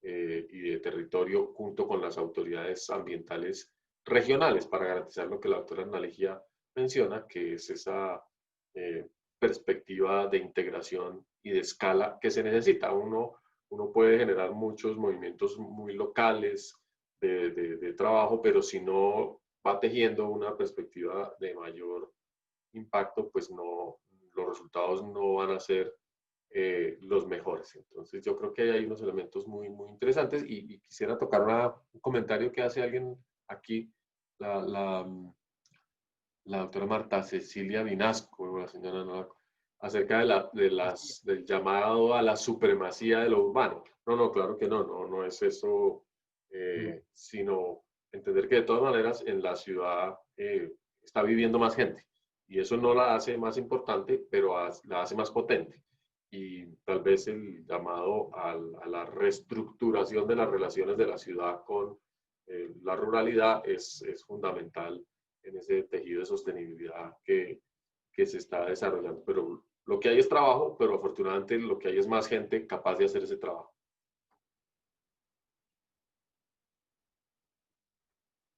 y de territorio junto con las autoridades ambientales regionales para garantizar lo que la doctora Ana Ligia menciona, que es esa perspectiva de integración y de escala que se necesita. Uno puede generar muchos movimientos muy locales de trabajo, pero si no va tejiendo una perspectiva de mayor impacto, pues no, los resultados no van a ser los mejores. Entonces yo creo que hay unos elementos muy, muy interesantes y quisiera tocar un comentario que hace alguien aquí, la doctora Marta Cecilia Vinasco, o la señora Nora, acerca del llamado a la supremacía de lo urbano. No, claro que no es eso, sino entender que de todas maneras en la ciudad está viviendo más gente y eso no la hace más importante, pero la hace más potente. Y tal vez el llamado a la reestructuración de las relaciones de la ciudad con la ruralidad es fundamental en ese tejido de sostenibilidad que se está desarrollando. Pero lo que hay es trabajo, pero afortunadamente lo que hay es más gente capaz de hacer ese trabajo.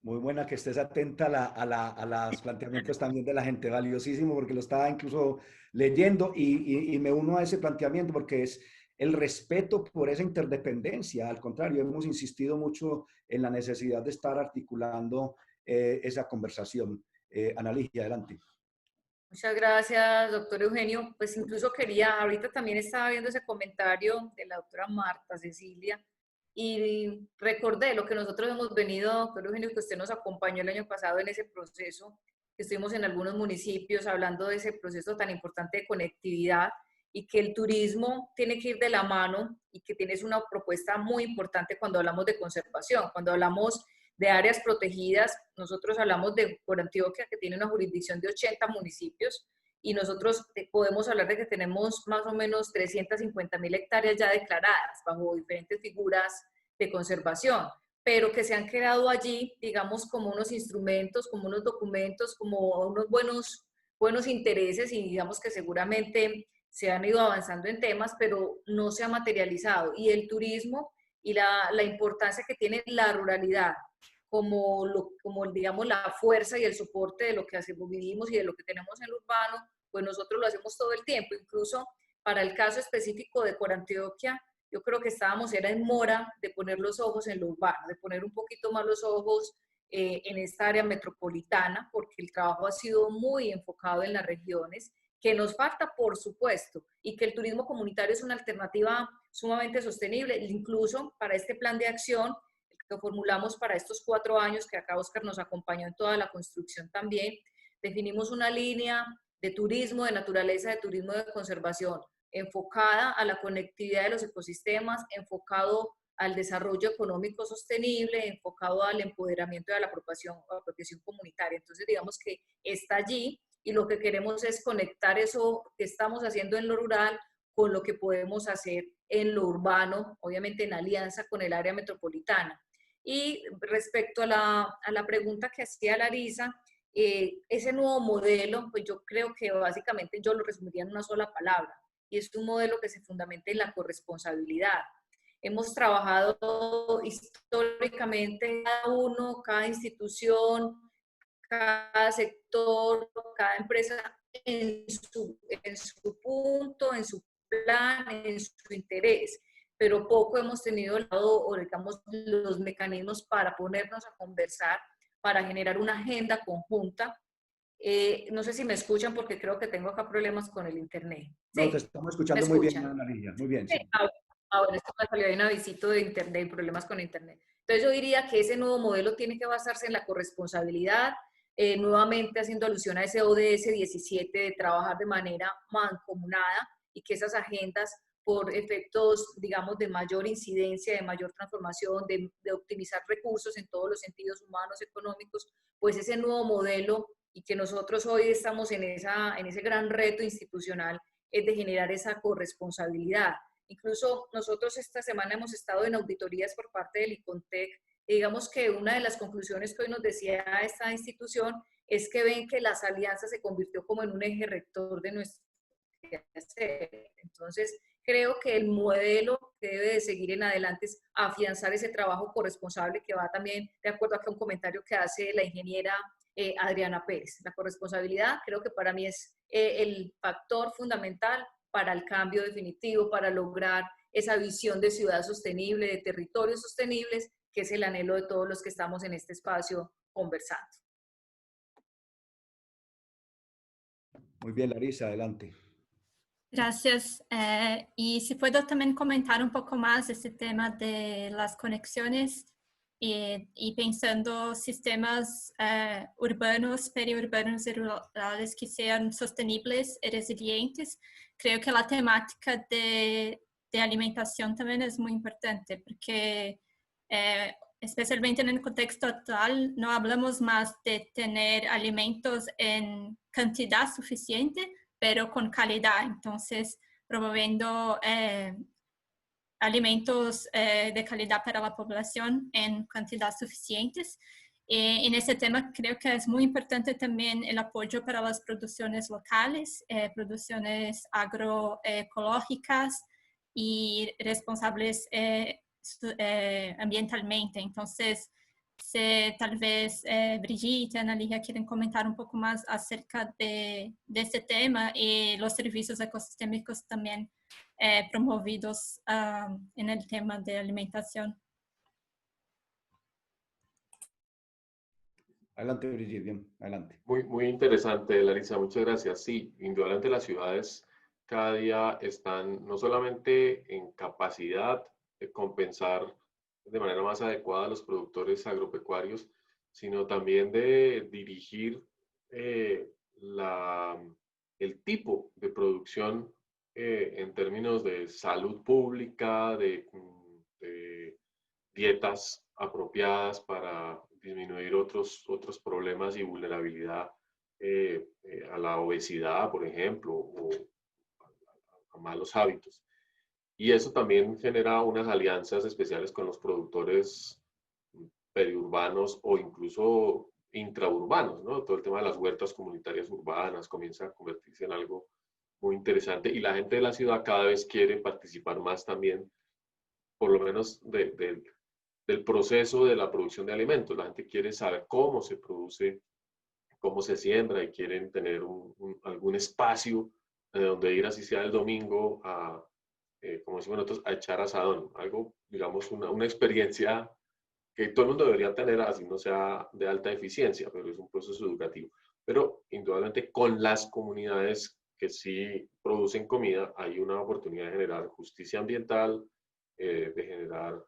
Muy buena que estés atenta a los planteamientos también de la gente, valiosísimo, porque lo estaba incluso leyendo y me uno a ese planteamiento porque es el respeto por esa interdependencia. Al contrario, hemos insistido mucho en la necesidad de estar articulando esa conversación. Ana Ligia, adelante. Muchas gracias, doctor Eugenio. Pues incluso ahorita también estaba viendo ese comentario de la doctora Marta Cecilia, y recordé lo que nosotros hemos venido, doctor Eugenio, que usted nos acompañó el año pasado en ese proceso, que estuvimos en algunos municipios hablando de ese proceso tan importante de conectividad y que el turismo tiene que ir de la mano y que tienes una propuesta muy importante cuando hablamos de conservación, cuando hablamos de áreas protegidas. Nosotros hablamos de Antioquia, que tiene una jurisdicción de 80 municipios, y nosotros podemos hablar de que tenemos más o menos 350.000 hectáreas ya declaradas bajo diferentes figuras de conservación, pero que se han quedado allí, digamos, como unos instrumentos, como unos documentos, como unos buenos intereses, y digamos que seguramente se han ido avanzando en temas, pero no se ha materializado. Y el turismo y la importancia que tiene la ruralidad como digamos, la fuerza y el soporte de lo que vivimos y de lo que tenemos en lo urbano, pues nosotros lo hacemos todo el tiempo. Incluso para el caso específico de Corantioquia, yo creo que era en mora de poner los ojos en lo urbano, de poner un poquito más los ojos en esta área metropolitana, porque el trabajo ha sido muy enfocado en las regiones, que nos falta, por supuesto, y que el turismo comunitario es una alternativa sumamente sostenible. Incluso para este plan de acción que formulamos para estos 4 años, que acá Oscar nos acompañó en toda la construcción también, definimos una línea de turismo, de naturaleza, de turismo de conservación, enfocada a la conectividad de los ecosistemas, enfocado al desarrollo económico sostenible, enfocado al empoderamiento de la apropiación comunitaria. Entonces, digamos que está allí, y lo que queremos es conectar eso que estamos haciendo en lo rural con lo que podemos hacer en lo urbano, obviamente en alianza con el área metropolitana. Y respecto a la pregunta que hacía Larisa, ese nuevo modelo, pues yo creo que básicamente yo lo resumiría en una sola palabra, y es un modelo que se fundamenta en la corresponsabilidad. Hemos trabajado históricamente cada institución, cada sector, cada empresa en su punto, en su plan, en su interés, pero poco hemos tenido digamos, los mecanismos para ponernos a conversar, para generar una agenda conjunta No sé si me escuchan porque creo que tengo acá problemas con el internet. No, Sí, te estamos escuchando ¿me muy bien, escuchan? Ana Ligia. Muy bien, Sí. sí. Ahora esto me salió ahí un avisito de internet, problemas con internet. Entonces yo diría que ese nuevo modelo tiene que basarse en la corresponsabilidad, nuevamente haciendo alusión a ese ODS 17 de trabajar de manera mancomunada y que esas agendas por efectos, digamos, de mayor incidencia, de mayor transformación, de optimizar recursos en todos los sentidos humanos, económicos, pues ese nuevo modelo y que nosotros hoy estamos en ese gran reto institucional es de generar esa corresponsabilidad. Incluso nosotros esta semana hemos estado en auditorías por parte del ICONTEC y digamos que una de las conclusiones que hoy nos decía esta institución es que ven que las alianzas se convirtió como en un eje rector de nuestro hacer. Entonces, creo que el modelo que debe de seguir en adelante es afianzar ese trabajo corresponsable que va también de acuerdo a un comentario que hace la ingeniera Adriana Pérez. La corresponsabilidad creo que para mí es el factor fundamental para el cambio definitivo, para lograr esa visión de ciudad sostenible, de territorios sostenibles, que es el anhelo de todos los que estamos en este espacio conversando. Muy bien, Larisa, adelante. Gracias. Y si puedo también comentar un poco más este tema de las conexiones y pensando sistemas urbanos, periurbanos y rurales que sean sostenibles y resilientes, creo que la temática de alimentación también es muy importante porque especialmente en el contexto actual no hablamos más de tener alimentos en cantidad suficiente, pero con calidad. Entonces, promoviendo alimentos de calidad para la población en cantidades suficientes. En ese tema creo que es muy importante también el apoyo para las producciones locales, producciones agroecológicas y responsables ambientalmente. Entonces, si tal vez Brigitte y Ana Ligia quieren comentar un poco más acerca de este tema y los servicios ecosistémicos también promovidos en el tema de alimentación. Adelante, Brigitte, bien, adelante. Muy interesante, Larisa, muchas gracias. Sí, indudablemente las ciudades cada día están no solamente en capacidad de compensar de manera más adecuada a los productores agropecuarios, sino también de dirigir el tipo de producción en términos de salud pública, de dietas apropiadas para disminuir otros problemas y vulnerabilidad a la obesidad, por ejemplo, o a malos hábitos. Y eso también genera unas alianzas especiales con los productores periurbanos o incluso intraurbanos, ¿no? Todo el tema de las huertas comunitarias urbanas comienza a convertirse en algo muy interesante y la gente de la ciudad cada vez quiere participar más también, por lo menos del proceso de la producción de alimentos. La gente quiere saber cómo se produce, cómo se siembra y quieren tener algún espacio donde ir, así sea el domingo, como decimos nosotros, a echar asadón. Algo, digamos, una experiencia que todo el mundo debería tener, así no sea de alta eficiencia, pero es un proceso educativo. Pero indudablemente con las comunidades que sí producen comida hay una oportunidad de generar justicia ambiental, de generar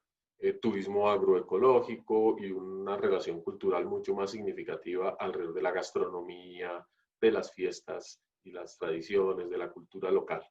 turismo agroecológico y una relación cultural mucho más significativa alrededor de la gastronomía, de las fiestas y las tradiciones, de la cultura local.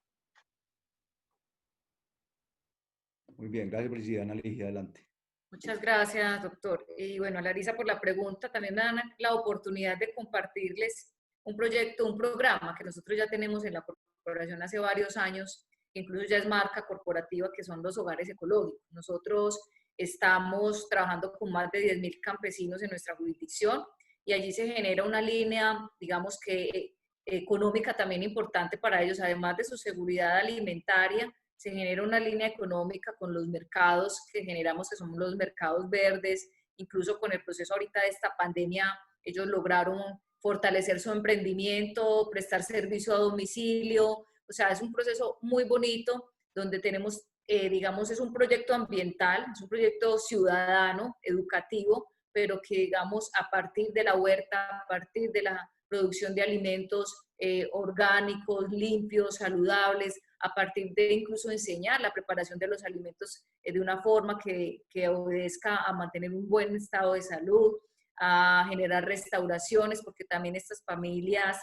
Muy bien, gracias, Brigitte. Ana Ligia, adelante. Muchas gracias, doctor. Y bueno, Larisa, por la pregunta, también me dan la oportunidad de compartirles un proyecto, un programa que nosotros ya tenemos en la corporación hace varios años, que incluso ya es marca corporativa, que son los hogares ecológicos. Nosotros estamos trabajando con más de 10.000 campesinos en nuestra jurisdicción y allí se genera una línea, digamos que económica también importante para ellos, además de su seguridad alimentaria. Se genera una línea económica con los mercados que generamos, que son los mercados verdes, incluso con el proceso ahorita de esta pandemia, ellos lograron fortalecer su emprendimiento, prestar servicio a domicilio, o sea, es un proceso muy bonito donde tenemos, digamos, es un proyecto ambiental, es un proyecto ciudadano, educativo, pero que, digamos, a partir de la huerta, a partir de la producción de alimentos orgánicos, limpios, saludables, a partir de incluso enseñar la preparación de los alimentos de una forma que obedezca a mantener un buen estado de salud, a generar restauraciones, porque también estas familias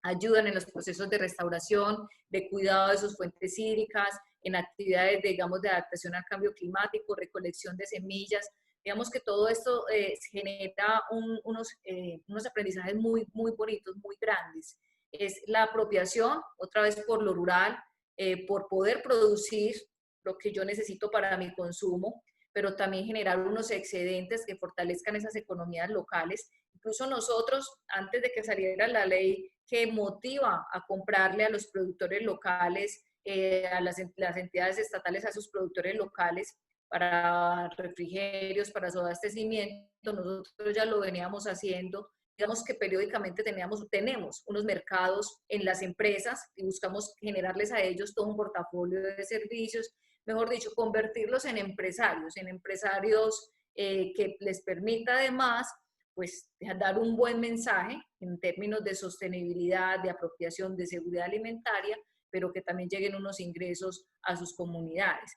ayudan en los procesos de restauración, de cuidado de sus fuentes hídricas, en actividades, digamos, de adaptación al cambio climático, recolección de semillas. Digamos que todo esto genera unos aprendizajes muy, muy bonitos, muy grandes. Es la apropiación, otra vez por lo rural, por poder producir lo que yo necesito para mi consumo, pero también generar unos excedentes que fortalezcan esas economías locales. Incluso nosotros, antes de que saliera la ley que motiva a comprarle a los productores locales, a las entidades estatales, a sus productores locales, para refrigerios, para su abastecimiento, nosotros ya lo veníamos haciendo. Digamos que periódicamente tenemos unos mercados en las empresas y buscamos generarles a ellos todo un portafolio de servicios, mejor dicho, convertirlos en empresarios que les permita además pues dar un buen mensaje en términos de sostenibilidad, de apropiación, de seguridad alimentaria, pero que también lleguen unos ingresos a sus comunidades.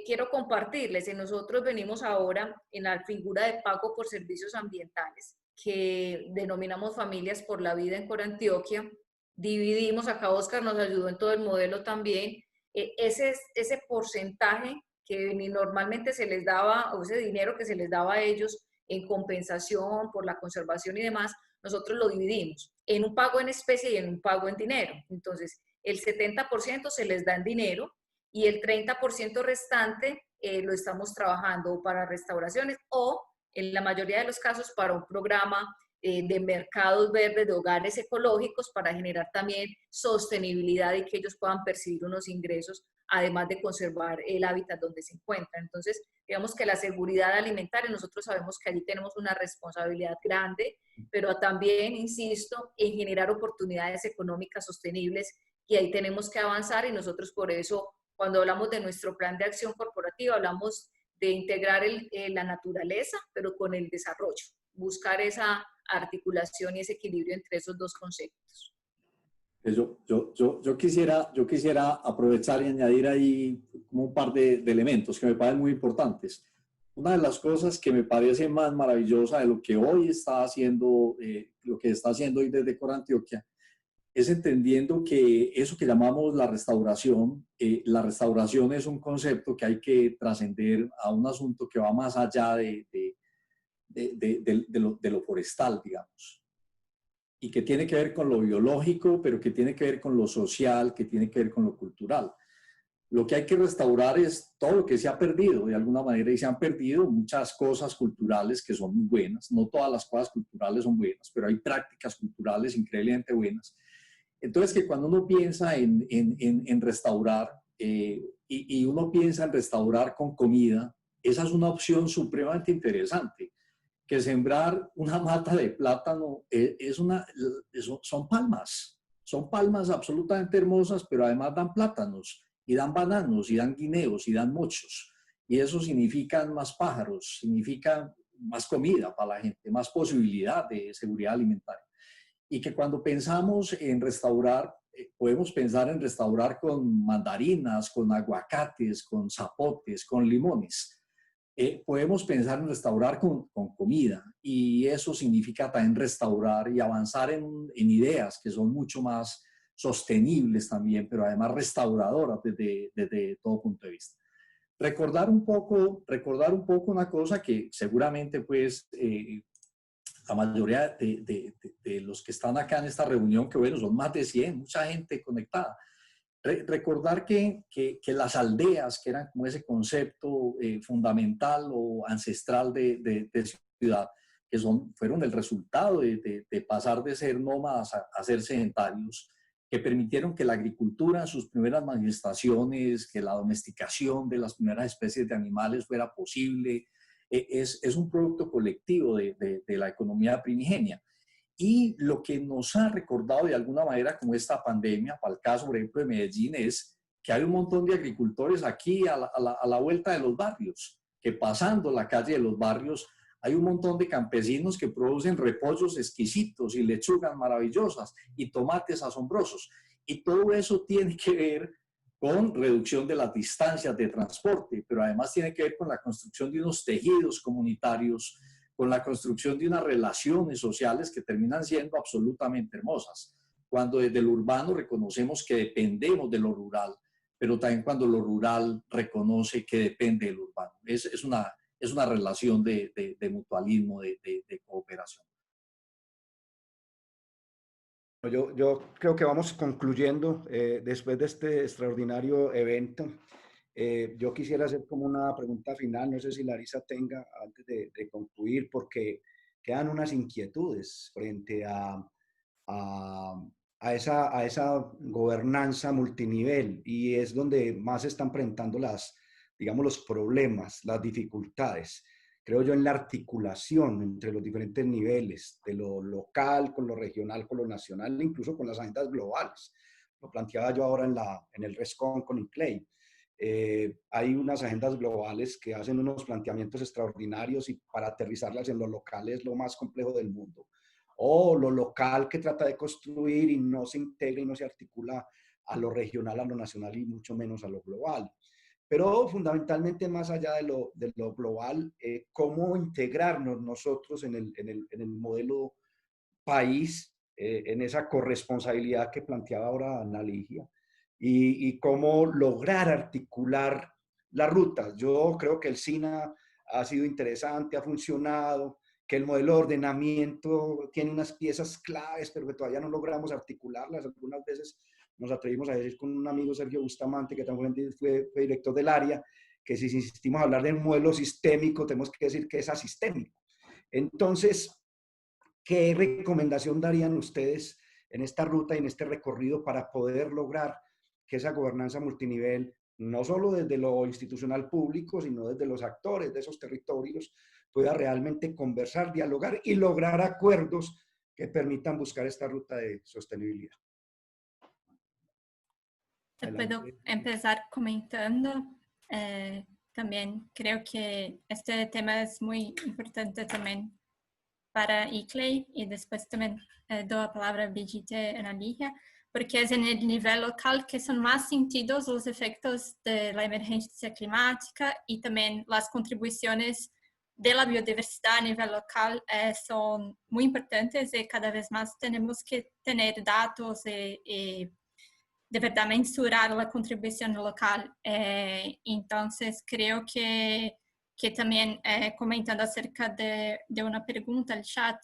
Quiero compartirles, nosotros venimos ahora en la figura de pago por servicios ambientales, que denominamos Familias por la Vida en Corantioquia. Dividimos, acá Oscar nos ayudó en todo el modelo también, ese porcentaje que normalmente se les daba, o ese dinero que se les daba a ellos en compensación por la conservación y demás, nosotros lo dividimos en un pago en especie y en un pago en dinero. Entonces, el 70% se les da en dinero y el 30% restante lo estamos trabajando para restauraciones o, en la mayoría de los casos, para un programa de mercados verdes, de hogares ecológicos, para generar también sostenibilidad y que ellos puedan percibir unos ingresos, además de conservar el hábitat donde se encuentran. Entonces, digamos que la seguridad alimentaria, nosotros sabemos que allí tenemos una responsabilidad grande, pero también, insisto, en generar oportunidades económicas sostenibles, y ahí tenemos que avanzar, y nosotros por eso, cuando hablamos de nuestro plan de acción corporativa, hablamos de integrar la naturaleza, pero con el desarrollo, buscar esa articulación y ese equilibrio entre esos dos conceptos. Yo quisiera aprovechar y añadir ahí como un par de elementos que me parecen muy importantes. Una de las cosas que me parece más maravillosa de lo que hoy está haciendo, lo que está haciendo hoy desde Corantioquia, es entendiendo que eso que llamamos la restauración es un concepto que hay que trascender a un asunto que va más allá de lo forestal, digamos, y que tiene que ver con lo biológico, pero que tiene que ver con lo social, que tiene que ver con lo cultural. Lo que hay que restaurar es todo lo que se ha perdido de alguna manera, y se han perdido muchas cosas culturales que son muy buenas. No todas las cosas culturales son buenas, pero hay prácticas culturales increíblemente buenas. Entonces, que cuando uno piensa en restaurar y uno piensa en restaurar con comida, esa es una opción supremamente interesante. Que sembrar una mata de plátano son palmas absolutamente hermosas, pero además dan plátanos, y dan bananos, y dan guineos, y dan mochos. Y eso significa más pájaros, significa más comida para la gente, más posibilidad de seguridad alimentaria. Y que cuando pensamos en restaurar, podemos pensar en restaurar con mandarinas, con aguacates, con zapotes, con limones. Podemos pensar en restaurar con comida, y eso significa también restaurar y avanzar en ideas que son mucho más sostenibles también, pero además restauradoras desde todo punto de vista. Recordar un poco una cosa que seguramente pues la mayoría de los que están acá en esta reunión, que bueno, son más de 100, mucha gente conectada. Recordar que las aldeas, que eran como ese concepto fundamental o ancestral de ciudad, que fueron el resultado de pasar de ser nómadas a ser sedentarios, que permitieron que la agricultura en sus primeras manifestaciones, que la domesticación de las primeras especies de animales fuera posible, es un producto colectivo de la economía primigenia. Y lo que nos ha recordado de alguna manera como esta pandemia, para el caso, por ejemplo, de Medellín, es que hay un montón de agricultores aquí a la vuelta de los barrios, que pasando la calle de los barrios Hay un montón de campesinos que producen repollos exquisitos y lechugas maravillosas y tomates asombrosos. Y todo eso tiene que ver con reducción de las distancias de transporte, pero además tiene que ver con la construcción de unos tejidos comunitarios, con la construcción de unas relaciones sociales que terminan siendo absolutamente hermosas. Cuando desde lo urbano reconocemos que dependemos de lo rural, pero también cuando lo rural reconoce que depende del urbano. Es una relación de mutualismo, de cooperación. Yo creo que vamos concluyendo después de este extraordinario evento. Yo quisiera hacer como una pregunta final, no sé si Larisa tenga antes de concluir, porque quedan unas inquietudes frente a esa gobernanza multinivel, y es donde más se están presentando digamos, los problemas, las dificultades. Creo yo en la articulación entre los diferentes niveles, de lo local con lo regional, con lo nacional, incluso con las agendas globales. Lo planteaba yo ahora en el RESCON con ICLEI. Hay unas agendas globales que hacen unos planteamientos extraordinarios y para aterrizarlas en lo local es lo más complejo del mundo. O lo local que trata de construir y no se integra y no se articula a lo regional, a lo nacional y mucho menos a lo global. Pero fundamentalmente más allá de lo global, cómo integrarnos nosotros en el modelo país, en esa corresponsabilidad que planteaba ahora Ana Ligia, y cómo lograr articular las rutas. Yo creo que el SINA ha sido interesante, ha funcionado, que el modelo de ordenamiento tiene unas piezas claves, pero que todavía no logramos articularlas. Algunas veces nos atrevimos a decir con un amigo, Sergio Bustamante, que también fue director del área, que si insistimos a hablar de un modelo sistémico, tenemos que decir que es asistémico. Entonces, ¿qué recomendación darían ustedes en esta ruta y en este recorrido para poder lograr que esa gobernanza multinivel, no solo desde lo institucional público, sino desde los actores de esos territorios, pueda realmente conversar, dialogar y lograr acuerdos que permitan buscar esta ruta de sostenibilidad? Puedo empezar comentando. También creo que este tema es muy importante también para ICLEI, y después también doy la palabra a Brigitte y Ana Ligia, porque es en el nivel local que son más sentidos los efectos de la emergencia climática, y también las contribuciones de la biodiversidad a nivel local son muy importantes, y cada vez más tenemos que tener datos y de verdad mensurar la contribución local. Entonces creo que también comentando acerca de una pregunta al chat,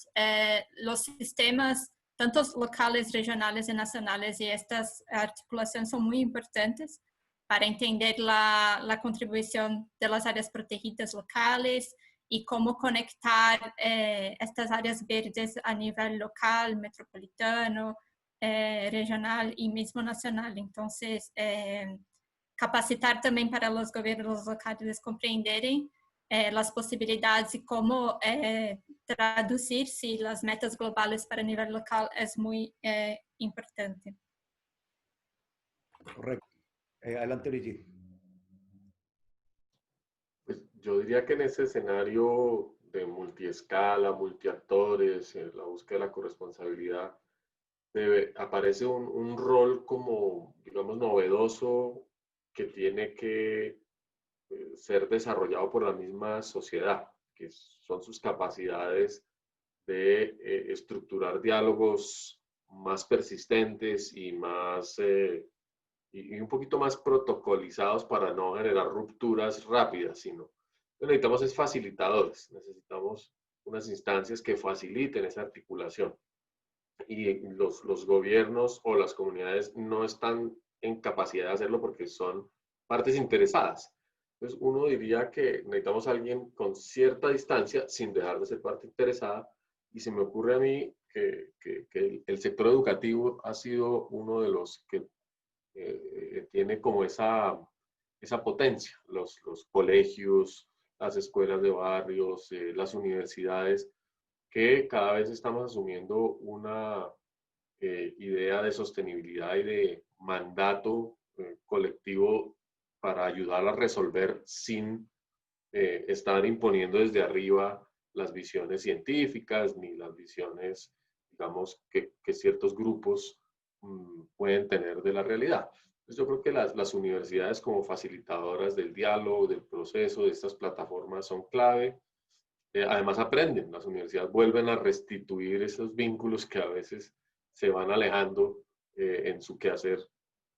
los sistemas, tanto locales, regionales y nacionales, y estas articulaciones son muy importantes para entender la contribución de las áreas protegidas locales y cómo conectar estas áreas verdes a nivel local, metropolitano, regional y mismo nacional. Entonces, capacitar también para los gobiernos locales comprenderem las posibilidades y cómo traducir si las metas globales para nivel local es muy importante. Correcto. Adelante, Brigitte. Pues yo diría que en ese escenario de multiescala, multiactores, la búsqueda de la corresponsabilidad, aparece un rol como, digamos, novedoso que tiene que ser desarrollado por la misma sociedad, que son sus capacidades de estructurar diálogos más persistentes y más y un poquito más protocolizados para no generar rupturas rápidas, sino necesitamos es facilitadores, necesitamos unas instancias que faciliten esa articulación. Y los gobiernos o las comunidades no están en capacidad de hacerlo porque son partes interesadas. Entonces uno diría que necesitamos a alguien con cierta distancia sin dejar de ser parte interesada, y se me ocurre a mí que el sector educativo ha sido uno de los que tiene como esa potencia, los colegios, las escuelas de barrios, las universidades, que cada vez estamos asumiendo una idea de sostenibilidad y de mandato colectivo para ayudar a resolver sin estar imponiendo desde arriba las visiones científicas ni las visiones, digamos, que ciertos grupos pueden tener de la realidad. Entonces, yo creo que las universidades como facilitadoras del diálogo, del proceso, de estas plataformas son clave. Además aprenden, las universidades vuelven a restituir esos vínculos que a veces se van alejando en su quehacer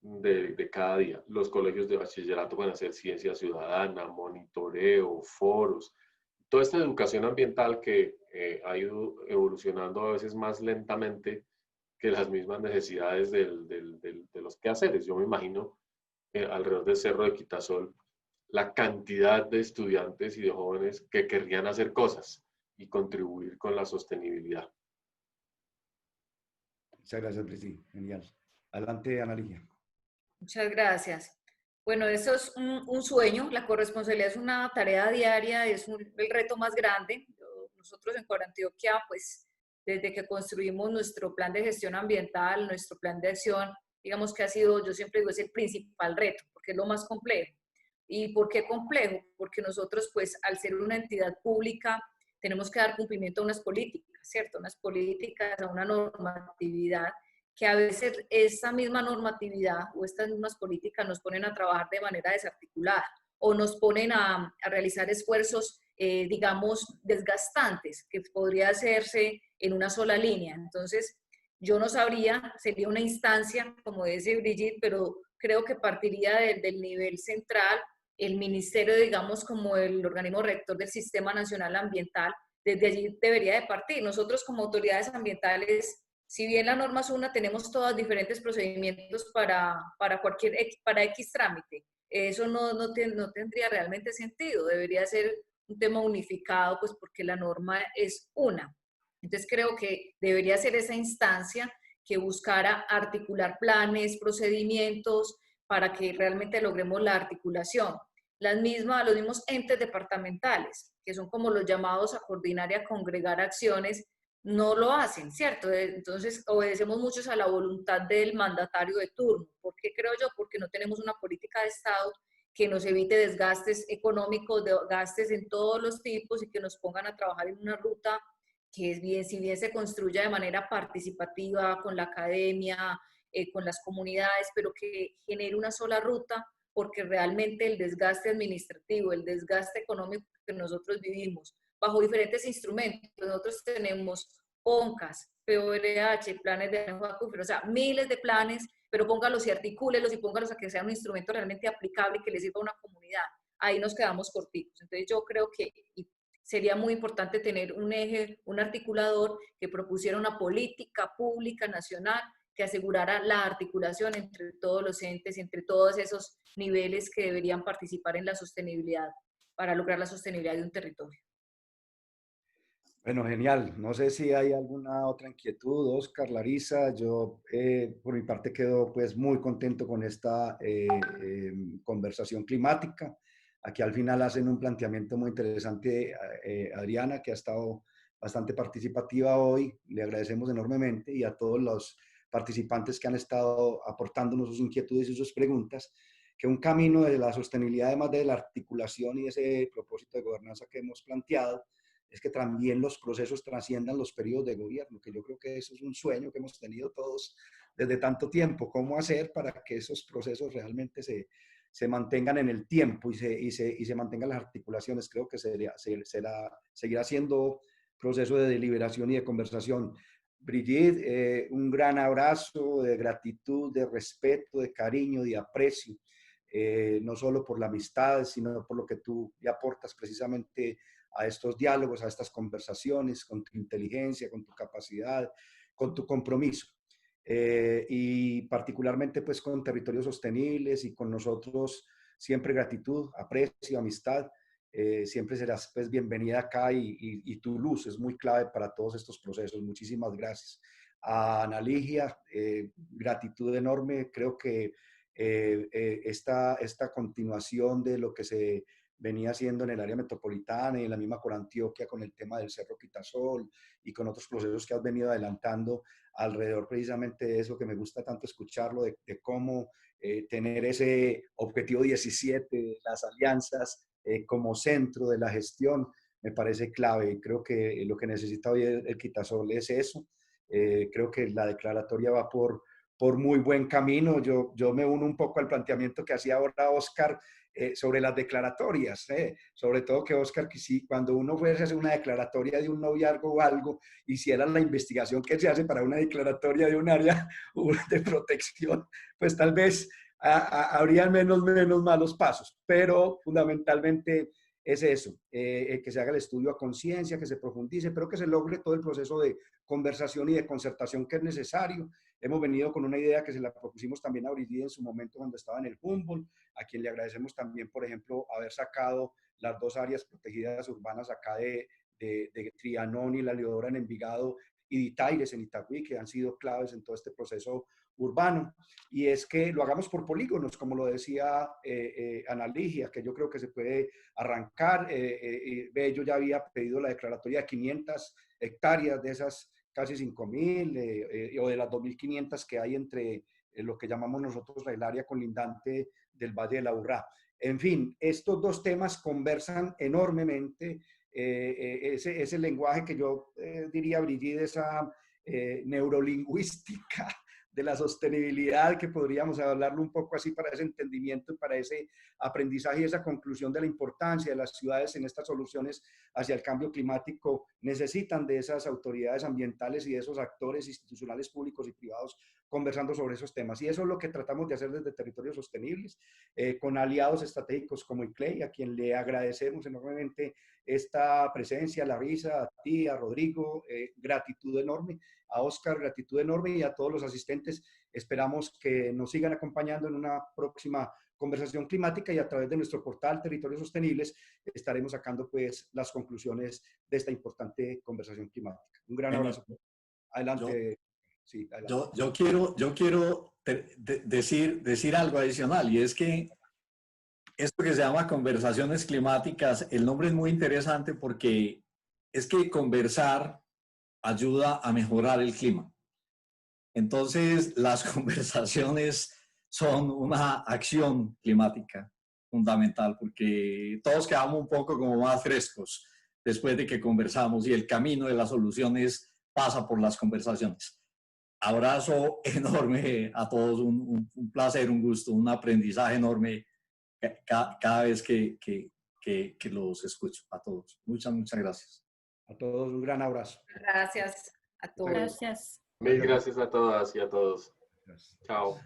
de cada día. Los colegios de bachillerato pueden hacer ciencia ciudadana, monitoreo, foros, toda esta educación ambiental que ha ido evolucionando a veces más lentamente que las mismas necesidades de los quehaceres. Yo me imagino alrededor del Cerro de Quitasol la cantidad de estudiantes y de jóvenes que querrían hacer cosas y contribuir con la sostenibilidad. Muchas gracias, Brigitte. Genial. Adelante, Ana Ligia. Muchas gracias. Bueno, eso es un sueño. La corresponsabilidad es una tarea diaria, es el reto más grande. Nosotros en Corantioquia, pues, desde que construimos nuestro plan de gestión ambiental, nuestro plan de acción, digamos que ha sido, yo siempre digo, es el principal reto, porque es lo más complejo. ¿Y por qué complejo? Porque nosotros, pues, al ser una entidad pública, tenemos que dar cumplimiento a unas políticas, ¿cierto? Unas políticas, a una normatividad, que a veces esta misma normatividad o estas mismas políticas nos ponen a trabajar de manera desarticulada o nos ponen a realizar esfuerzos, digamos, desgastantes, que podría hacerse en una sola línea. Entonces, yo no sabría, sería una instancia, como dice Brigitte, pero creo que partiría del nivel central, el ministerio, digamos, como el organismo rector del Sistema Nacional Ambiental, desde allí debería de partir. Nosotros como autoridades ambientales, si bien la norma es una, tenemos todos diferentes procedimientos para X trámite. Eso no tendría realmente sentido, debería ser un tema unificado, pues porque la norma es una. Entonces creo que debería ser esa instancia que buscara articular planes, procedimientos, para que realmente logremos la articulación. Los mismos entes departamentales, que son como los llamados a coordinar y a congregar acciones, no lo hacen, ¿cierto? Entonces obedecemos muchos a la voluntad del mandatario de turno. ¿Por qué creo yo? Porque no tenemos una política de Estado que nos evite desgastes económicos, desgastes en todos los tipos y que nos pongan a trabajar en una ruta que es bien, si bien se construya de manera participativa con la academia, con las comunidades, pero que genere una sola ruta, porque realmente el desgaste administrativo, el desgaste económico que nosotros vivimos, bajo diferentes instrumentos, nosotros tenemos PONCAS, POLH, planes de manejo de acuíferos, o sea, miles de planes, pero póngalos y articúlelos y póngalos a que sea un instrumento realmente aplicable y que le sirva a una comunidad. Ahí nos quedamos cortitos. Entonces yo creo que sería muy importante tener un eje, un articulador que propusiera una política pública nacional que asegurara la articulación entre todos los entes, entre todos esos niveles que deberían participar en la sostenibilidad, para lograr la sostenibilidad de un territorio. Bueno, genial. No sé si hay alguna otra inquietud, Oscar, Larisa. Yo, por mi parte, quedo pues muy contento con esta conversación climática. Aquí al final hacen un planteamiento muy interesante, Adriana, que ha estado bastante participativa hoy. Le agradecemos enormemente, y a todos los participantes que han estado aportándonos sus inquietudes y sus preguntas, que un camino de la sostenibilidad, además de la articulación y ese propósito de gobernanza que hemos planteado, es que también los procesos trasciendan los periodos de gobierno, que yo creo que eso es un sueño que hemos tenido todos desde tanto tiempo. ¿Cómo hacer para que esos procesos realmente se mantengan en el tiempo y se mantengan las articulaciones? Creo que seguirá siendo proceso de deliberación y de conversación. Brigitte, un gran abrazo de gratitud, de respeto, de cariño, de aprecio, no solo por la amistad, sino por lo que tú le aportas precisamente a estos diálogos, a estas conversaciones, con tu inteligencia, con tu capacidad, con tu compromiso. Y particularmente pues con territorios sostenibles, y con nosotros siempre gratitud, aprecio, amistad. Siempre serás pues bienvenida acá, y tu luz es muy clave para todos estos procesos. Muchísimas gracias. A Ana Ligia, gratitud enorme. Creo que esta continuación de lo que se venía haciendo en el área metropolitana y en la misma Corantioquia con el tema del Cerro Quitasol y con otros procesos que has venido adelantando alrededor precisamente de eso, que me gusta tanto escucharlo, de cómo tener ese objetivo 17 de las alianzas como centro de la gestión. me parece clave. Y creo que lo que necesita hoy el Quitasol es eso. Creo que la declaratoria va por muy buen camino. Yo me uno un poco al planteamiento que hacía ahora Oscar sobre las declaratorias, sobre todo que Oscar, que sí, cuando uno fuese a hacer una declaratoria de un noviazgo o algo, hiciera la investigación que se hace para una declaratoria de un área de protección, pues tal vez habría menos malos pasos, pero fundamentalmente es eso, que se haga el estudio a conciencia, que se profundice, pero que se logre todo el proceso de conversación y de concertación que es necesario. Hemos venido con una idea que se la propusimos también a Brigida en su momento cuando estaba en el Humboldt, a quien le agradecemos también, por ejemplo, haber sacado las 2 áreas protegidas urbanas acá de Trianón y La Leodora en Envigado y de Itaires en Itagüí, que han sido claves en todo este proceso urbano. Y es que lo hagamos por polígonos, como lo decía Ana Ligia, que yo creo que se puede arrancar. Bello ya había pedido la declaratoria de 500 hectáreas de esas casi 5.000 o de las 2.500 que hay entre lo que llamamos nosotros el área colindante del Valle de la Urrá. En fin, estos 2 temas conversan enormemente. Ese lenguaje que yo diría, Brigitte, esa neurolingüística de la sostenibilidad, que podríamos hablarlo un poco así para ese entendimiento y para ese aprendizaje y esa conclusión de la importancia de las ciudades en estas soluciones hacia el cambio climático, necesitan de esas autoridades ambientales y de esos actores institucionales públicos y privados conversando sobre esos temas. Y eso es lo que tratamos de hacer desde Territorios Sostenibles, con aliados estratégicos como ICLEI, a quien le agradecemos enormemente esta presencia, Larisa, a ti, a Rodrigo, gratitud enorme, a Oscar, gratitud enorme, y a todos los asistentes. Esperamos que nos sigan acompañando en una próxima conversación climática, y a través de nuestro portal Territorios Sostenibles estaremos sacando pues las conclusiones de esta importante conversación climática. Un gran abrazo. Adelante. Sí, adelante. Yo quiero decir algo adicional, y es que esto que se llama conversaciones climáticas, el nombre es muy interesante porque es que conversar ayuda a mejorar el clima. Entonces, las conversaciones son una acción climática fundamental, porque todos quedamos un poco como más frescos después de que conversamos, y el camino de las soluciones pasa por las conversaciones. Abrazo enorme a todos, un placer, un gusto, un aprendizaje enorme cada vez que los escucho. A todos. Muchas gracias. A todos un gran abrazo. Gracias a todos. Gracias. Mil gracias a todas y a todos. Gracias. Chao.